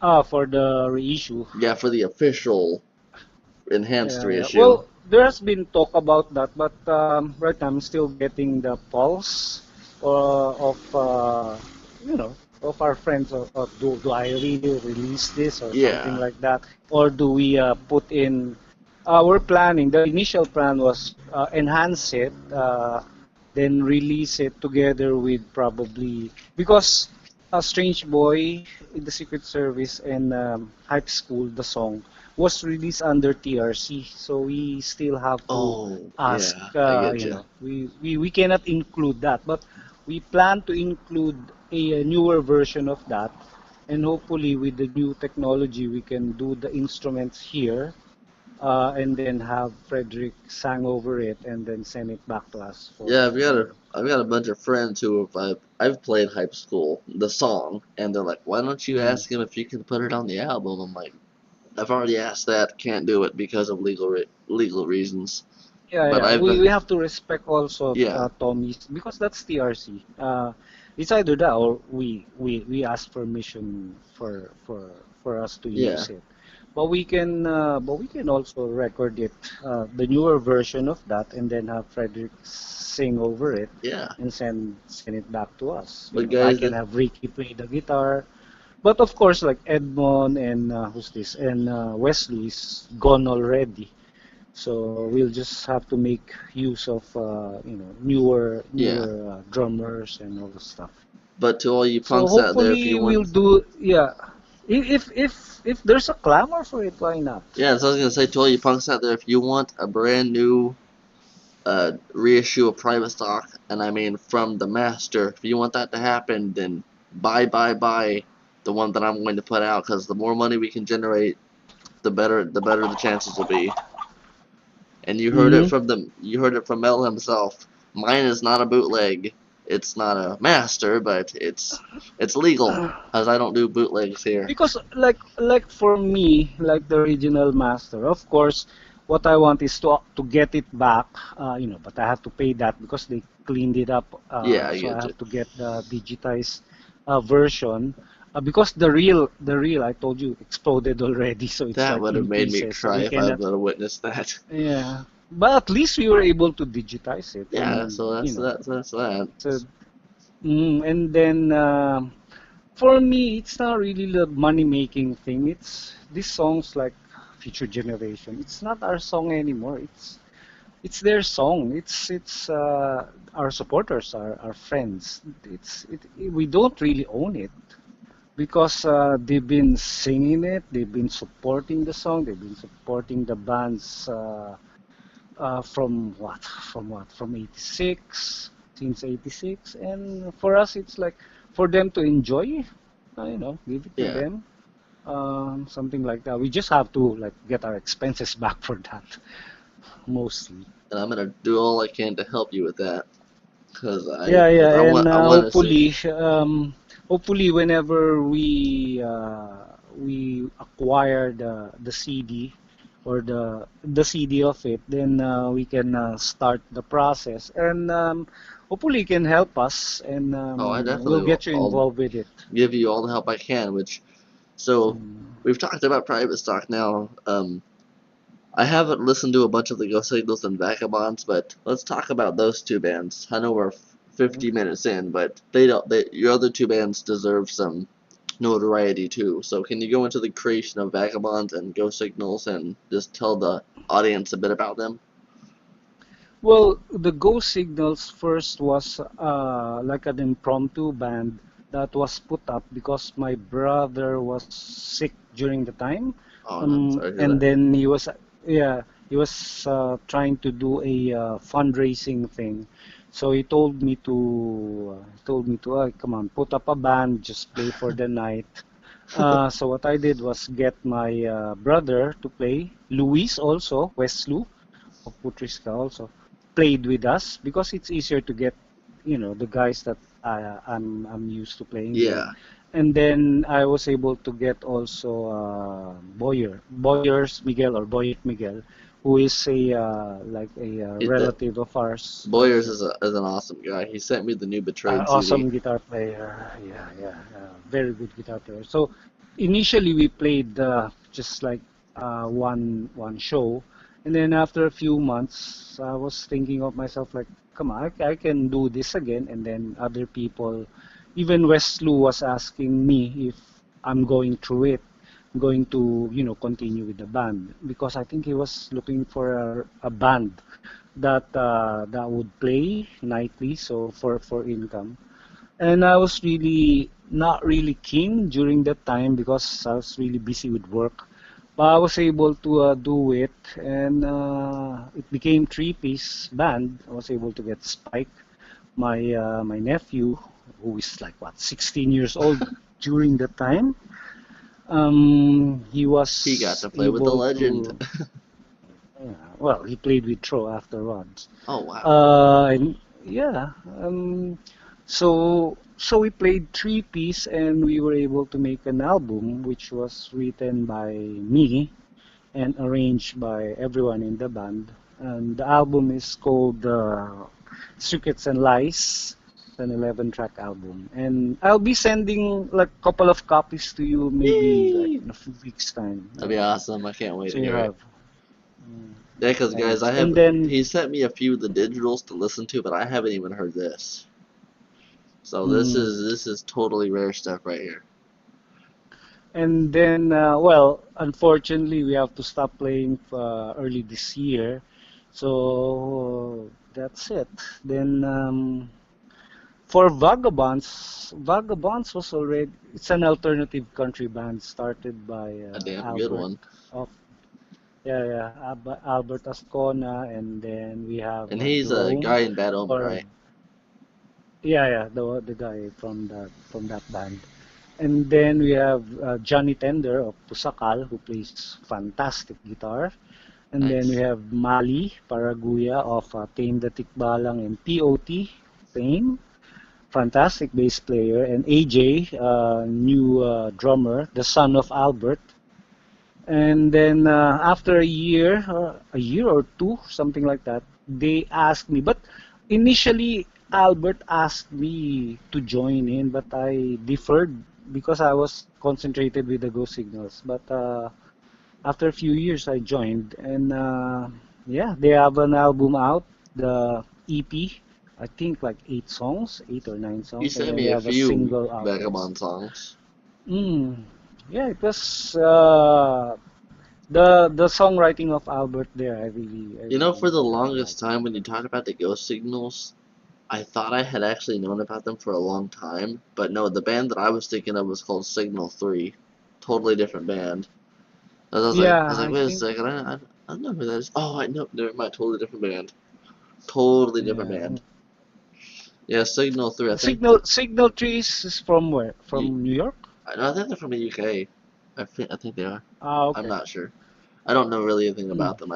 For the reissue. Yeah, for the official enhanced Yeah, yeah. reissue. Well, there has been talk about that, but right now I'm still getting the pulse of of our friends. Do I really release this or something Yeah. like that, or do we put in? We're planning. The initial plan was enhance it, then release it together with probably because a Strange Boy in the Secret Service and Hype School, the song was released under TRC, so we still have to Oh, ask. yeah, I get you. We cannot include that, but we plan to include a newer version of that, and hopefully with the new technology we can do the instruments here, and then have Frederick sang over it and then send it back to us Yeah, for I've got a bunch of friends who have I've played Hype School, the song, and they're like, "Why don't you mm. ask him if you can put it on the album?" I'm like, "I've already asked that, can't do it because of legal reasons." Yeah, But yeah. I've We have to respect also yeah, Tommy's because that's TRC. It's either that or we ask permission for us to yeah, use it. But we can also record it, the newer version of that, and then have Frederick sing over it yeah. and send it back to us. But I guys, can have Ricky play the guitar. But of course, like Edmond and who's this and Wesley is gone already. So we'll just have to make use of yeah. newer drummers and all the stuff. But to all you So punks out there, if you hopefully want, we'll do, yeah. If there's a clamor for it, why not? yeah, so I was gonna say to all you punks out there, if you want a brand new reissue of private stock, and I mean from the master. If you want that to happen, then buy the one that I'm going to put out, because the more money we can generate, the better the chances will be. And Mm-hmm. you heard it from Mel himself. Mine is not a bootleg. It's not a master, but it's legal, as I don't do bootlegs here. Because like for me, like the original master, of course, what I want is to get it back, but I have to pay that because they cleaned it up. Yeah, I So I get you. have to get the digitized version. Because the real I told you exploded already, so it's That like would have in made me pieces. So cry we if I cannot. would have witnessed that. Yeah, but at least we were able to digitize it, Yeah, and so that's that. so and then. For me, it's not really the money-making thing. It's these songs like Future Generation. It's not our song anymore. It's their song. It's our supporters, our friends. We don't really own it because they've been singing it. They've been supporting the song. They've been supporting the bands from what? From '86, since '86, and for us, it's like for them to enjoy. Give it to Yeah. them, something like that. We just have to like get our expenses back for that, mostly. And I'm gonna do all I can to help you with that, Yeah, yeah, and I want to see. hopefully, whenever we acquire the CD or the CD of it, then we can start the process, and hopefully, you can help us, and Oh, I we'll definitely will. get you I'll involved with it. give you all the help I can. Which so Mm. we've talked about private stock now. I haven't listened to a bunch of the Ghost Signals and Vagabonds, but let's talk about those two bands. I know we're 50 minutes in, but they don't. Your other two bands deserve some notoriety too. So can you go into the creation of Vagabonds and Ghost Signals and just tell the audience a bit about them? Well, the Go Signals first was like an impromptu band that was put up because my brother was sick during the time, Oh, no, sorry to hear and that. then he was trying to do a fundraising thing. So he told me to, come on, put up a band, just play for the night. So what I did was get my brother to play, Luis also, West Lu of Putriska also played with us because it's easier to get, the guys that I'm used to playing with. Yeah, And then I was able to get also Boyers Miguel or Boyet Miguel, who is a like a that relative of ours Boyers also. is is an awesome guy. He sent me the new Betrayed CD. Awesome guitar player, yeah, yeah, very good guitar player. So initially we played just like one show, and then after a few months, I was thinking of myself like, come on, I can do this again. And then other people, even Westloo was asking me if I'm going through it, going to continue with the band, because I think he was looking for a band that would play nightly, so for income. And I was really not really keen during that time because I was really busy with work. But I was able to do it, and it became three-piece band. I was able to get Spike, my nephew, who is like what 16 years old during that time. He He got was to play with the able legend. to, well, he played with Tro afterwards. Oh wow. And yeah, so we played three-piece, and we were able to make an album which was written by me and arranged by everyone in the band. And the album is called Secrets and Lies. It's an 11-track album, and I'll be sending like a couple of copies to you maybe like Yay! in a few weeks time. That'd be awesome. I can't wait So to you hear it. have. Mm, Yeah, because guys, thanks. And then he sent me a few of the digitals to listen to, but I haven't even heard this. So mm, this is totally rare stuff right here. well, unfortunately, we have to stop playing early this year. So that's it. Then for Vagabonds was already, it's an alternative country band started by A damn good Albert one. of Albert Ascona, and then we have And he's a Jerome, guy in Bad Omen, or right? the guy from that band. And then we have Johnny Tender of Pusakal, who plays fantastic guitar. And then we Nice. have Mali Paraguya of Tame the Tikbalang and POT fame, fantastic bass player. And AJ, new drummer, the son of Albert. And then after a year or two, something like that, they asked me. But initially, Albert asked me to join in, but I deferred because I was concentrated with the Go Signals. But after a few years, I joined, and yeah, they have an album out, the EP. I think like 8 songs, 8 or 9 songs, He and sent then we me a have a few single out also. Vagabond songs. Mm. Yeah, it was the songwriting of Albert there. I You know, for really the like longest it. time when you talked about the ghost signals, I thought I had actually known about them for a long time, but no, the band that I was thinking of was called Signal 3. Totally different band. I Yeah, was like, I wait a think second, I don't know who that is. Oh, I know, never mind, totally different band. Totally different yeah. band. Yeah, Signal 3, Signal Trees is from where? you, From New York? I think they're from the UK. I think they are. Ah, I'm okay. not sure. I don't know really anything Mm, about them.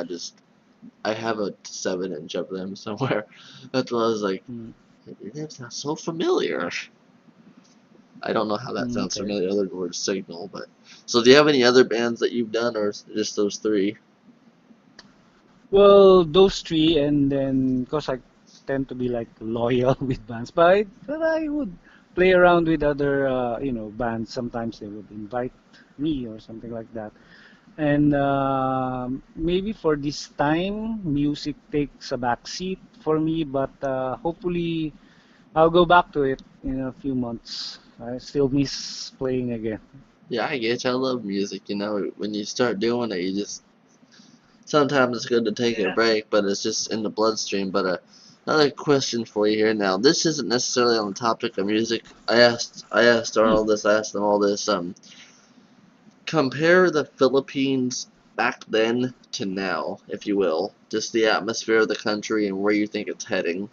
I have a 7-inch of them somewhere. That's why I was like, mm, your name sounds so familiar. I don't know how that sounds okay. familiar other than the word signal, but so do you have any other bands that you've done or just those three? Well, those three, and then because I tend to be like loyal with bands, but I would play around with other bands. Sometimes they would invite me or something like that. And maybe for this time, music takes a back seat for me, but hopefully I'll go back to it in a few months. I still miss playing again. Yeah, I get you. I love music. You know, when you start doing it, you just sometimes it's good to take a Yeah. break, but it's just in the bloodstream. But another question for you here now. This isn't necessarily on the topic of music. I asked Hmm. Arnold this. I asked them all this. Compare the Philippines back then to now, if you will. Just the atmosphere of the country and where you think it's heading.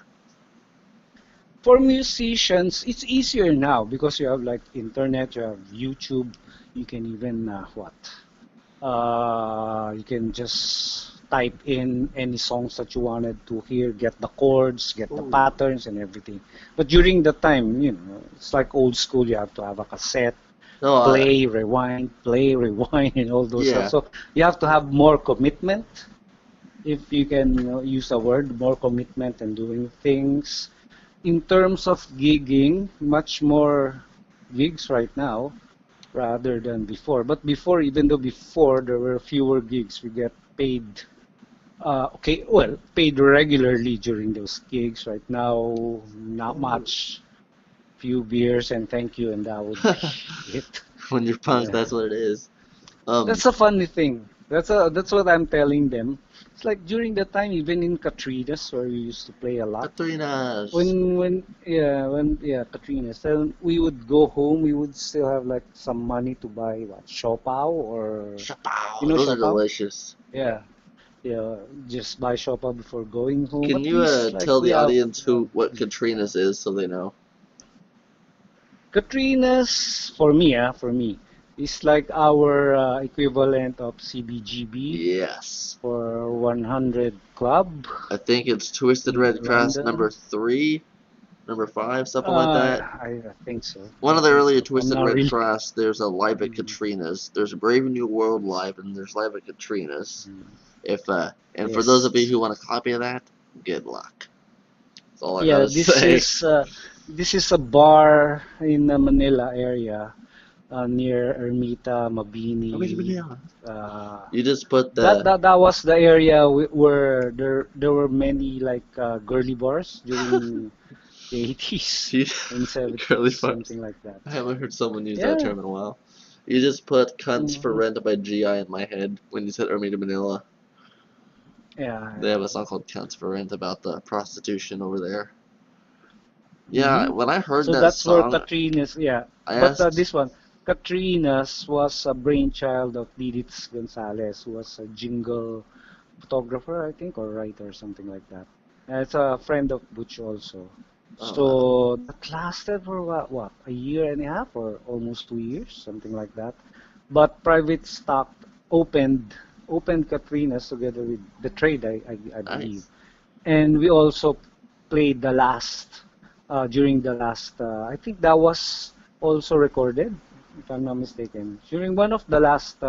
For musicians, it's easier now because you have like internet, you have YouTube, you can even you can just type in any songs that you wanted to hear, get the chords, get the Ooh. patterns and everything. But during the time, it's like old school. You have to have a cassette, No, play, rewind, and all those stuff. yeah. So you have to have more commitment, if you can use a word, more commitment and doing things. In terms of gigging, much more gigs right now, rather than before. But before, even though before there were fewer gigs, we get paid. Okay, well, paid regularly during those gigs. Right now, not much. Few beers and thank you, and that would be it. When you're punk, Yeah. that's what it is. Um, That's a funny thing. That's what I'm telling them. It's like during the time, even in Katrina's, where we used to play a lot. Katrina's. When Katrina's, then we would go home. We would still have like some money to buy what Siopao or Chapow. Those are Siopao. delicious. Yeah, yeah. Just buy Siopao before going home. Can At you least like tell we the have. audience who what Katrina's is so they know? Katrina's for me, is like our equivalent of CBGB Yes. for 100 Club I think it's Twisted in Red Cross number London. 3, number 5, something like that. I think so. One I of the think earlier so. I'm Twisted not Red really. Cross, there's a live at Mm, Katrina's. There's a Brave New World live, and there's live at Katrina's. mm. If and for those of you Yes. who want a copy of that, good luck. That's all I Yeah, gotta say. this is a bar in the Manila area near Ermita, Mabini. Uh, You just put that the that that was the area where there were many like girly bars during the 80s and curly 70s, bars. something like that. I haven't heard someone use that Yeah. term in a while. You just put "Cunts for Hmm. Rent" by GI in my head when you said Armida Manila. Yeah. They have a song called "Cunts for Rent" about the prostitution over there. Yeah, Hmm. when I heard So that that's where song, Katrina's, yeah. I But asked, this one, Katrina's was a brainchild of Diditz Gonzalez, who was a jingle photographer, I think, or writer, something like that. And it's a friend of Butch also. oh wow, So that lasted for what, a year and a half or almost 2 years, something like that. But private stock opened opened Katrina's together with the trade, I believe. nice. And we also played the last during the last I think that was also recorded if I'm not mistaken during one of the last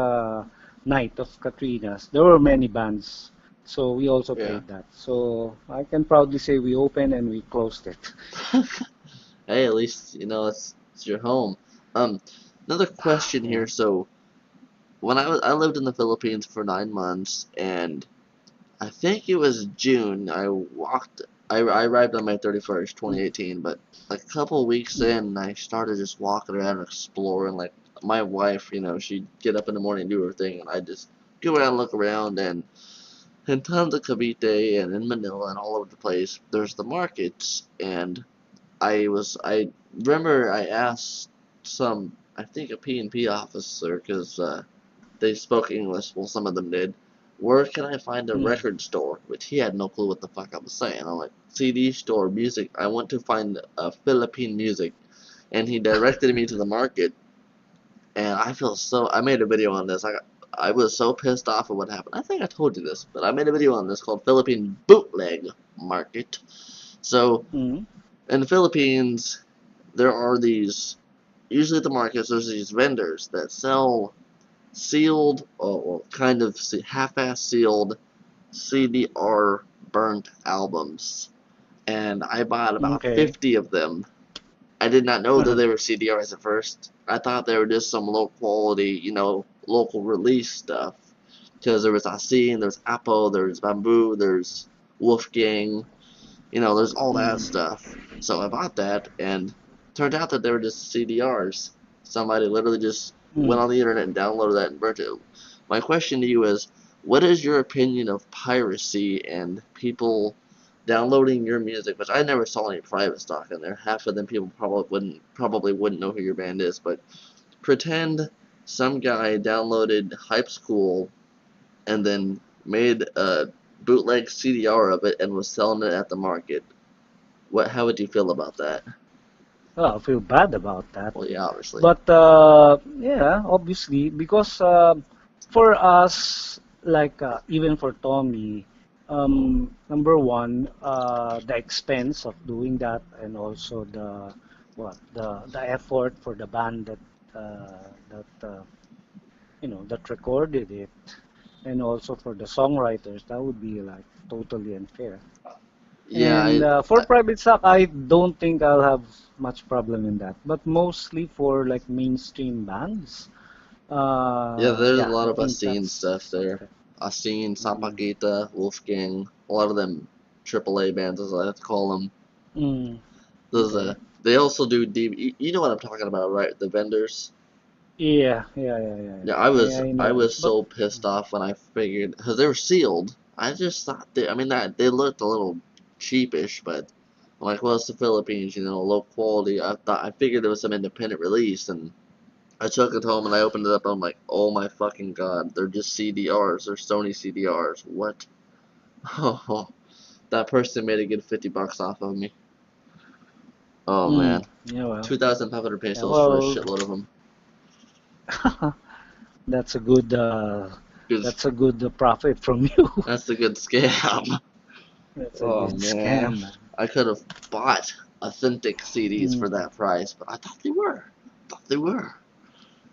night of Katrina's. There were many bands, so we also Yeah. played that, so I can proudly say we opened and we closed it. Hey, at least you know it's your home. Um, Another question Yeah. here. So when I lived in the Philippines for 9 months, and I think it was June. I arrived on May 31st, 2018, but like a couple weeks Mm. in, I started just walking around and exploring. Like my wife, she'd get up in the morning and do her thing, and I just go around, look around, and in tons of Cavite and in Manila and all over the place, there's the markets, and I remember I asked I think a P&P officer, because they spoke English, well, some of them did. Where can I find a Mm. record store? Which he had no clue what the fuck I was saying. I'm like, CD store, music. I want to find Philippine music. And he directed me to the market. And I made a video on this. I was so pissed off at what happened. I think I told you this, but I made a video on this called Philippine Bootleg Market. So, Mm. in the Philippines, there are usually at the markets, there's these vendors that sell sealed or kind of half-ass sealed CDR burnt albums, and I bought about Okay. 50 of them. I did not know that they were CDRs at first. I thought they were just some low quality, local release stuff. Because there was Asin, there's Apple, there's Bamboo, there's Wolfgang, there's all that Mm. stuff. So I bought that, and turned out that they were just CDRs. Somebody literally just went Mm. on the internet and downloaded that and burnt it. My question to you is, what is your opinion of piracy and people downloading your music? Which I never saw any private stock in there. Half of them people probably wouldn't know who your band is, but pretend some guy downloaded Hype School and then made a bootleg CDR of it and was selling it at the market. How would you feel about that? Well, I feel bad about that. Well, yeah, obviously. But yeah, obviously, because for us, like even for Tommy, number one, the expense of doing that, and also the effort for the band that recorded it, and also for the songwriters, that would be like totally unfair. Yeah, And for I private stock, I don't think I'll have much problem in that. But mostly for like mainstream bands, yeah, there's a yeah, lot I of think Asin that's stuff there. something. Asin, Mm, Sampaguita, Wolfgang, a lot of them AAA bands, as I like to call them. mm, Those okay. they also do deep. You know what I'm talking about, right? The vendors. Yeah, yeah, yeah, yeah, Yeah, yeah. I I know those, was but so pissed off when I figured because they were sealed. I just thought I mean that they looked a little cheapish, but I'm like, well, it's the Philippines, low quality. I figured it was some independent release, and I took it home and I opened it up. And I'm like, oh my fucking god, they're just CDRs. They're Sony CDRs. What? Oh, that person made a good $50 off of me. Oh man, yeah, well, 2,500 yeah, pesos for a well, shitload of them. that's a good, Cause that's a good profit from you. that's a good scam. That's a Oh good man, scam, man. I could have bought authentic CDs Mm, for that price, but I thought they were. Thought they were.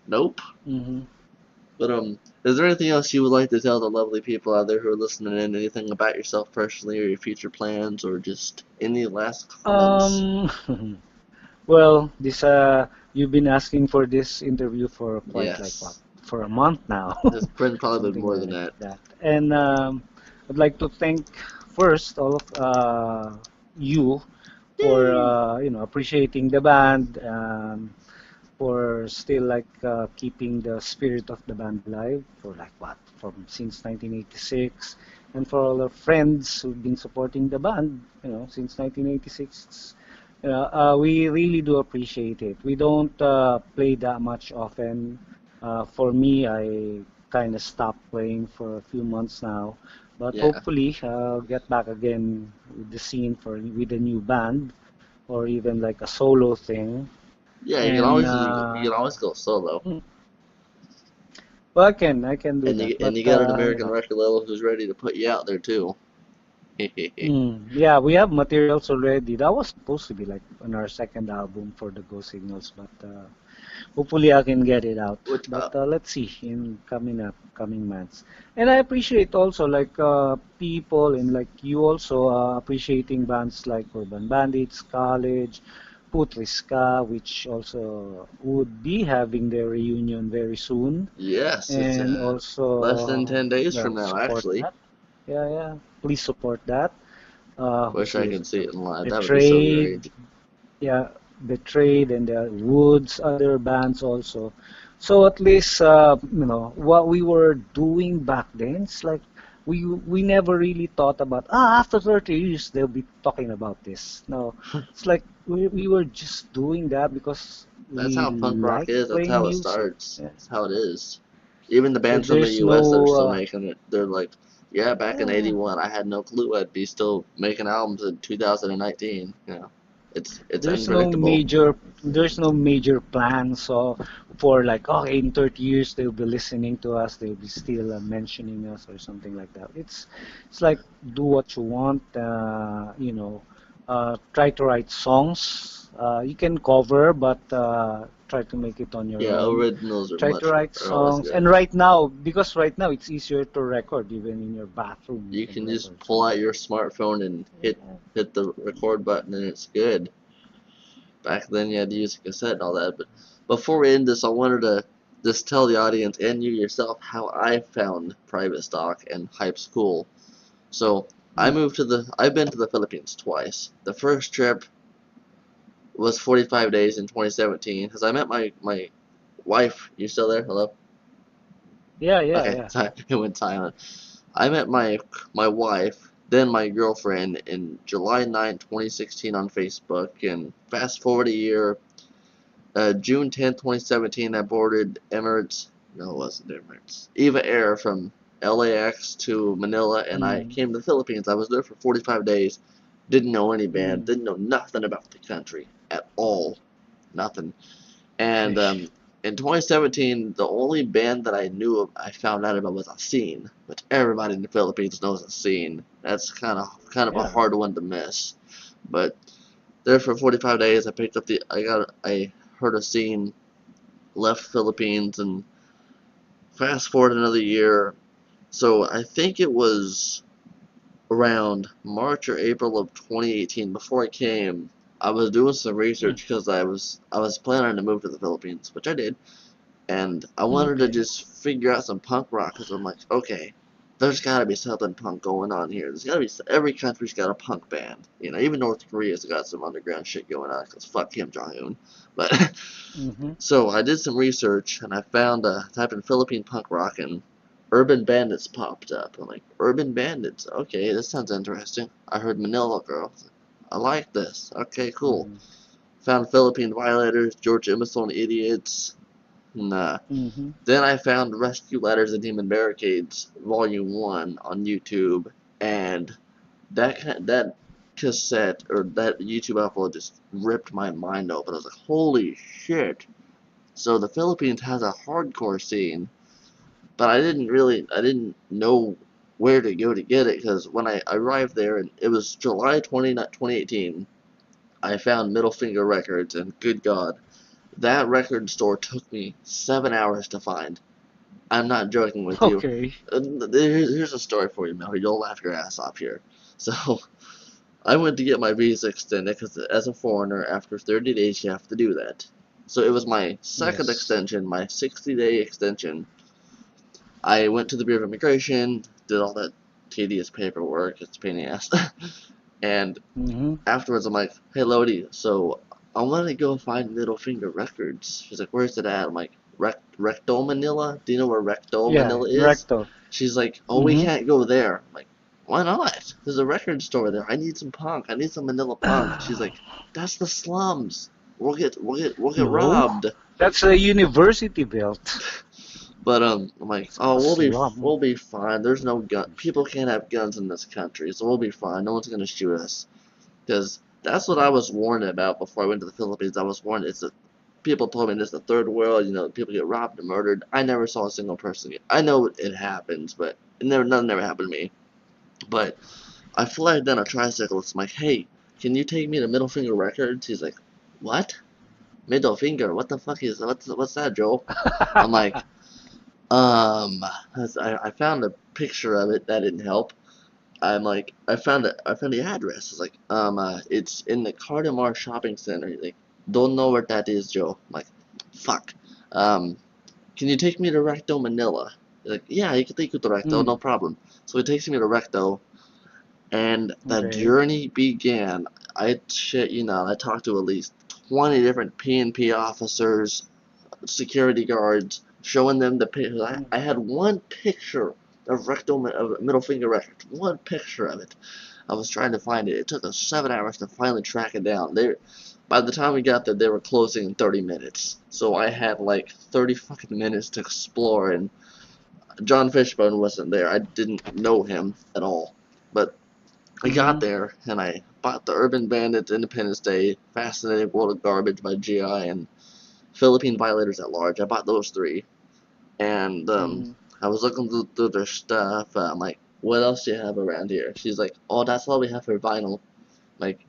Nope. mm-hmm. But is there anything else you would like to tell the lovely people out there who are listening in? Anything about yourself personally, or your future plans, or just any last comments? Um, well, this you've been asking for this interview for quite like what, Yes, for a month now, it's been probably been something more than like that. that. And I'd like to thank first all of you for Yay! appreciating the band, for still like keeping the spirit of the band alive for like what from since 1986, and for all our friends who've been supporting the band, since 1986. We really do appreciate it. We don't play that much often. For me, I kind of stopped playing for a few months now, but Yeah, hopefully I'll get back again with the scene for with a new band or even like a solo thing. yeah. And You can always go solo, well, I can do and that, you but got an American record label who's ready to put you out there too. yeah, we have materials already. That was supposed to be like on our second album for the Go Signals, but hopefully I can get it out. Which But let's see in coming months. And I appreciate also like people and like you also appreciating bands like Urban Bandits, College, Putriska, which also would be having their reunion very soon, yes, it's and less than also 10 days from well now, support actually. that. Yeah, yeah. Please support that. Wish Who's I this? could see it in live. That would be so Betrayed, great. yeah, Betrayed, and the Woods, other bands also. So at least what we were doing back then. It's like we never really thought about after 30 years they'll be talking about this. No, it's like we were just doing that because That's we how punk rock like is. That's playing how it music. starts. Yeah. That's how it is. Even the So bands from the there's U.S. that are no still making it, they're like, yeah, back in yeah. '81, I had no clue I'd be still making albums in 2019. It's unpredictable. There's no major plan, so for like okay in 30 years they'll be listening to us, they'll be still mentioning us or something like that. It's like do what you want, try to write songs, you can cover, but try to make it on your Yeah, own. originals Try to write are always songs, and good. right now, because right now it's easier to record even in your bathroom, you You can can just record pull out something. your smartphone and Yeah. hit the record button and it's good. Back then you had to use a cassette and all that. But before we end this, I wanted to just tell the audience and you yourself how I found private stock and hype school. So Mm. I've been to the Philippines twice. The first trip was 45 days in 2017 because I met my wife. You still there? Hello? Yeah, yeah, Okay, yeah. sorry, it went silent. I met my wife, then my girlfriend in July 9th, 2016 on Facebook, and fast forward a year, June 10th, 2017, I boarded Emirates. No, it wasn't Emirates. Eva Air from LAX to Manila, and I Mm. came to the Philippines. I was there for 45 days. Didn't know any band. Mm. Didn't know nothing about the country at all. Nothing. And Ish. in 2017, the only band that I knew of, I found out about was a scene, which everybody in the Philippines knows a scene. That's kind of a Yeah. hard one to miss. But there for 45 days, I heard a scene, left Philippines, and fast forward another year. So I think it was around March or April of 2018. Before I came, I was doing some Mm. research because I was planning to move to the Philippines, which I did, and I wanted to Okay. just figure out some punk rock because I'm like, okay, there's got to be something punk going on here. There's got to be every country's got a punk band, even North Korea's got some underground shit going on because fuck Kim Jong Un, but. Mm-hmm. So I did some research and I found typed in Philippine punk rock and Urban Bandits popped up. I'm like, Urban Bandits, okay, this sounds interesting. I heard Manila Girl. I like this. Okay, cool. Mm-hmm. Found Philippine Violators, George Emerson Idiots. Nah. Mm-hmm. Then I found Rescue Ladders and Demon Barricades Volume 1 on YouTube, and that cassette or that YouTube upload just ripped my mind open. I was like, holy shit. So the Philippines has a hardcore scene, but I didn't know where to go to get it because when I arrived there and it was July 2018, I found Middle Finger Records and good God, that record store took me 7 hours to find. I'm not joking with you. Okay. Here's a story for you, Mel. You'll laugh your ass off here. So I went to get my visa extended because as a foreigner, after 30 days, you have to do that. So it was my second Yes. extension, my 60-day extension. I went to the Bureau of Immigration, did all that tedious paperwork, it's a pain in the ass. And Mm-hmm. afterwards, I'm like, hey, Lodi, so I want to go find Middle Finger Records. She's like, where's it at? I'm like, Recto Manila? Do you know where Recto Yeah, Manila is? recto. She's like, oh, we Mm-hmm. can't go there. I'm like, why not? There's a record store there. I need some punk. I need some Manila punk. She's like, that's the slums. We'll get No, robbed. that's a university belt. But I'm like, It's oh, a slum. we'll be fine. There's no gun. People can't have guns in this country, so we'll be fine. No one's gonna shoot us. Because that's what I was warned about before I went to the Philippines. I was warned it's a people told me this is the third world. People get robbed and murdered. I never saw a single person get. I know it happens, but nothing ever happened to me. But I flagged down a tricyclist. I'm like, hey, can you take me to Middle Finger Records? He's like, what? Middle Finger? What the fuck is what's that, Joe? I'm like, um, I found a picture of it. That didn't help. I'm like, I found the address. It's like, it's in the Cardamar Shopping Center. He's like, don't know where that is, Joe. I'm like, fuck. Um, can you take me to Recto, Manila? He's like, yeah, you can take you to Recto, Mm, no problem. So he takes me to Recto, and the okay. journey began. I shit you not, I talked to at least 20 different PNP officers, security guards, showing them the pictures. I had one picture of middle finger records, one picture of it. I was trying to find it. It took us 7 hours to finally track it down. By the time we got there, they were closing in 30 minutes. So I had like 30 fucking minutes to explore, and John Fishbone wasn't there. I didn't know him at all. But I got Mm-hmm. there, and I bought the Urban Bandits, Independence Day, Fascinating World of Garbage by GI, and Philippine Violators at Large. I bought those three, and Mm-hmm. I was looking through their stuff. I'm like, what else do you have around here? She's like, oh, that's all we have for vinyl. Like,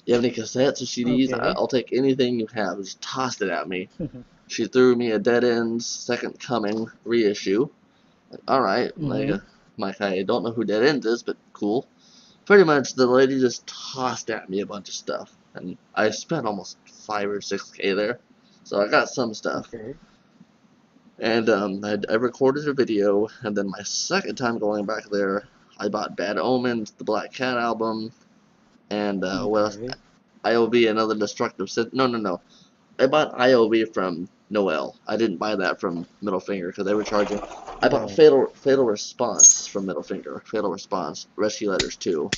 you have any cassettes or CDs? Okay. I'll take anything you have. Just tossed it at me. She threw me a Dead Ends Second Coming reissue. Like, all right, Mm-hmm. I don't know who Dead Ends is, but cool. Pretty much, the lady just tossed at me a bunch of stuff, and I spent almost 5 or 6K there. So I got some stuff. Okay. And I recorded a video, and then my second time going back there, I bought Bad Omens, the Black Cat album, and what else? Okay. IOV, Another Destructive Sin. No, no, no. I bought IOV from Noel. I didn't buy that from Middle Finger because they were charging. I bought Oh. Fatal Response from Middle Finger. Fatal Response, Rescue Letters 2,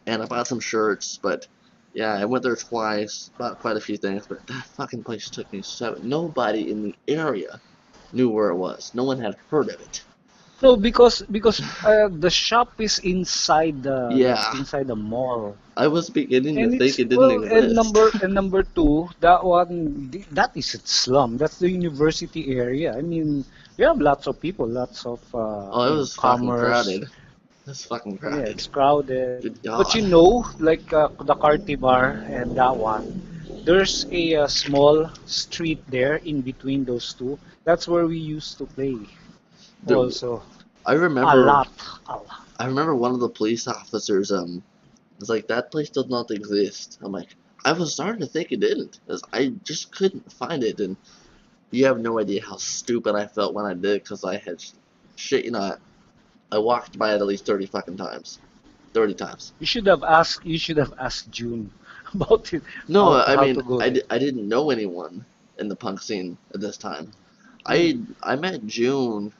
and I bought some shirts. But yeah, I went there twice, bought quite a few things. But that fucking place took me seven. Nobody in the area knew where it was. No one had heard of it. No, because the shop is inside the Yeah, inside the mall. I was beginning to And think it's it didn't well, exist. and number two, that one, that is its slum. That's the university area. I mean, we have lots of people, lots of Oh, it was fucking commerce. crowded. It was fucking Yeah, crowded. it's crowded. Good But God. like the Carti Bar and that one, there's a small street there in between those two. That's where we used to play. Dude, Also, I a remember lot, a lot. I remember one of the police officers was like, that place does not exist. I'm like, I was starting to think it didn't, because I just couldn't find it, and you have no idea how stupid I felt when I did, because I had shit, I walked by it at least 30 fucking times. 30 times. You should have asked. You should have asked June about it, No, I how mean, to go there. I didn't know anyone in the punk scene at this time. Mm. I met June,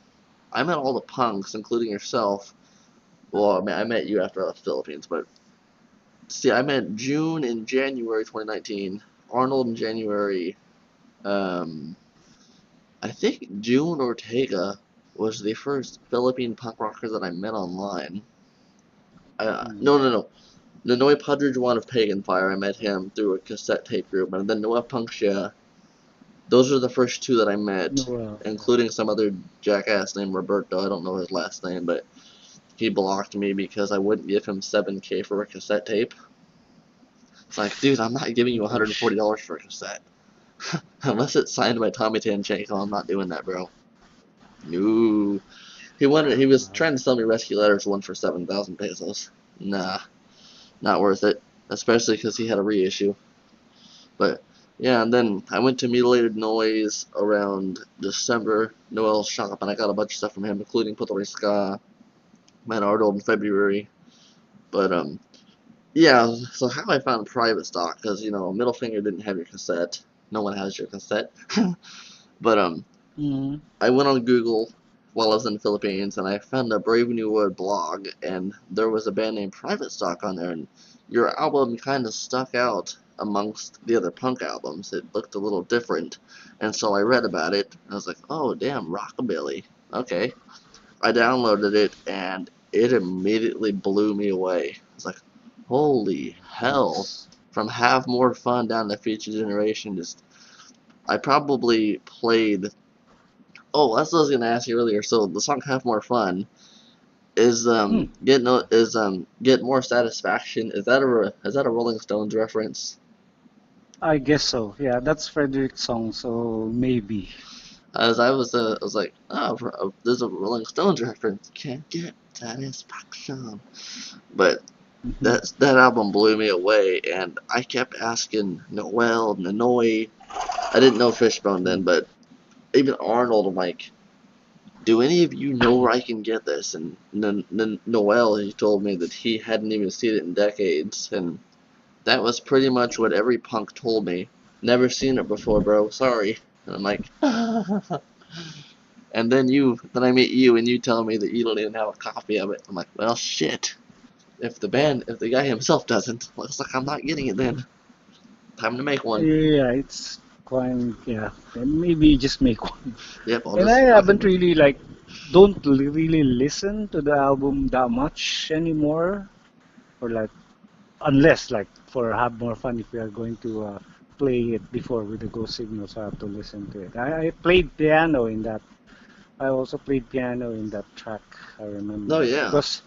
I met all the punks, including yourself. Well, I mean, I met you after I left the Philippines, but see, I met June in January 2019, Arnold in January. Um, I think June Ortega was the first Philippine punk rocker that I met online. Mm. No. Ninoy Padridge one of Pagan Fire, I met him through a cassette tape group, and then Noah Punksha. Those are the first two that I No, met, yeah. including some other jackass named Roberto. I don't know his last name, but he blocked me because I wouldn't give him 7K for a cassette tape. It's like, dude, I'm not giving you Gosh. $140 for a cassette. Unless it's signed by Tommy Tanchenko, I'm not doing that, bro. No. He was Uh, trying to sell me Rescue Letters one for 7,000 pesos. Nah, not worth it. Especially because he had a reissue. But yeah, and then I went to Mutilated Noise around December, Noel's shop, and I got a bunch of stuff from him, including Puerto Rico, Man Arnold in February. But yeah. So how I found private stock, because Middle Finger didn't have your cassette. No one has your cassette. But mm. I went on Google while I was in the Philippines, and I found a Brave New World blog, and there was a band named Private Stock on there, and your album kind of stuck out amongst the other punk albums. It looked a little different, and so I read about it, and I was like, oh, damn, rockabilly. Okay. I downloaded it, and it immediately blew me away. I was like, holy hell. Nice. From Have More Fun down to Future Generation, just I probably played. Oh, that's what I was gonna ask you earlier. So the song "Have More Fun" is Mm. get more satisfaction. Is that a Rolling Stones reference? I guess so. Yeah, that's Frederick's song, so maybe. As I was like, oh, there's a Rolling Stones reference. Can't get satisfaction. But Hmm. that album blew me away, and I kept asking Noel, Nanoy. I didn't know Fishbone then, but even Arnold. I'm like, do any of you know where I can get this? And Noel, he told me that he hadn't even seen it in decades, and that was pretty much what every punk told me. Never seen it before, bro. Sorry. And I'm like, and then I meet you, and you tell me that you don't even have a copy of it. I'm like, well, shit. If the guy himself doesn't, looks like I'm not getting it then. Time to make one. Yeah, it's quite, yeah. Maybe just make one. Yep, I'll And I just haven't fucking. really really listen to the album that much anymore, or like unless like for have more fun if we are going to play it before with the Go Signals, I have to listen to it. I played piano in that. I also played piano in that track. I Oh remember yeah. because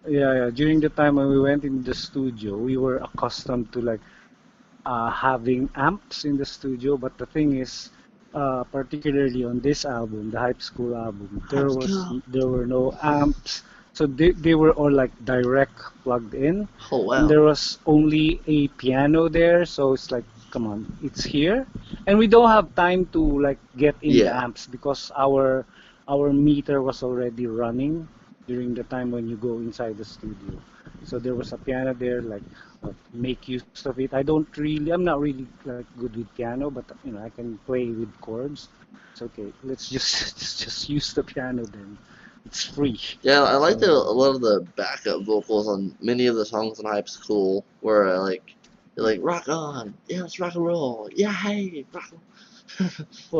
yeah, during the time when we went in the studio, we were accustomed to like having amps in the studio. But the thing is, particularly on this album, the Hype School album, Let's go. there were no amps, so they were all like direct plugged in, Oh and wow. there was only a piano there. So it's like, come on, it's here, and we don't have time to like get in the Yeah. amps because our meter was already running during the time when you go inside the studio. So there was a piano there, like make use of it. I'm not really like good with piano, but I can play with chords. It's okay. Let's just just use the piano then. It's free. Yeah, I like a So lot of the backup vocals on many of the songs on Hype's Cool, where you're like rock on, yeah, let's rock and roll, yeah, hey, rock.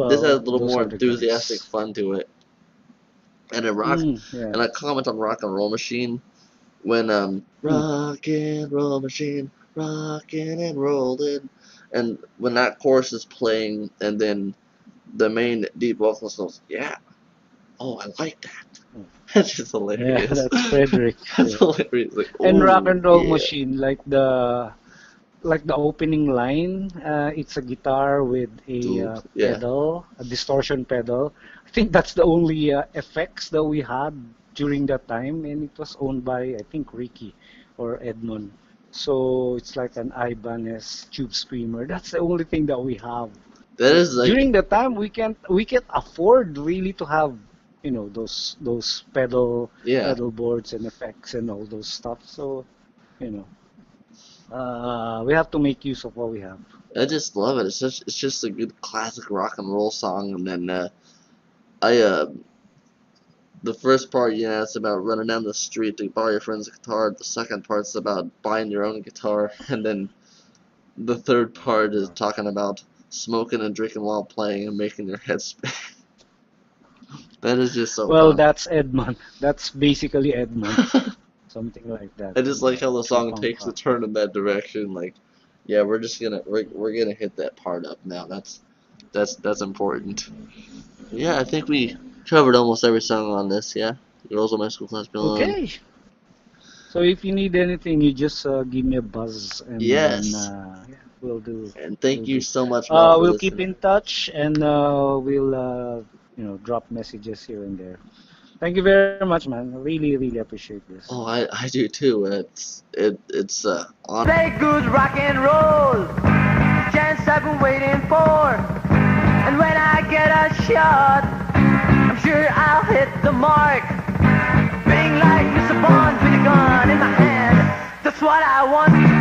This has a well, little those more are the enthusiastic guys. fun to it, and Yeah. and I comment on Rock and Roll Machine when Mm. rock and roll machine, rocking and rolling, and when that chorus is playing, and then the main deep vocals goes, yeah, oh, I like that. Mm. That's just Yeah, hilarious. that's Frederick. That's Yeah. hilarious. Like, And Rock oh and Roll yeah, Machine, like the opening line, it's a guitar with a dude, yeah. pedal, a distortion pedal. I think that's the only effects that we had during that time, and it was owned by I think Ricky or Edmond. So it's like an Ibanez tube screamer. That's the only thing that we have. That is like, During the time we can't afford really to have those yeah, pedal boards and effects and all those stuff. So you know we have to make use of what we have. I just love it. It's just a good classic rock and roll song. And then I the first part, it's about running down the street to borrow your friend's guitar. The second part's about buying your own guitar, and then the third part is talking about smoking and drinking while playing and making your head spin. That is just so Well, punk. that's Edmond. That's basically Edmond, something like that. I just like how the True song punk takes a rock. turn in that direction. Like, yeah, we're gonna hit that part up now. That's important. Yeah, I think we covered almost every song on this. Yeah, Girls on My School Class Beyond. Okay. So if you need anything, you just give me a buzz, and then Yes, yeah, we'll do. and We'll thank you do. so much, Mel, for We'll keep listening. in touch, and we'll drop messages here and there. Thank you very much, man. Really, really appreciate this. Oh, I do too. It's on. Play good rock and roll, chance I've been waiting for. And when I get a shot, I'm sure I'll hit the mark. Being like Mr. Bond with a gun in my hand, that's what I want.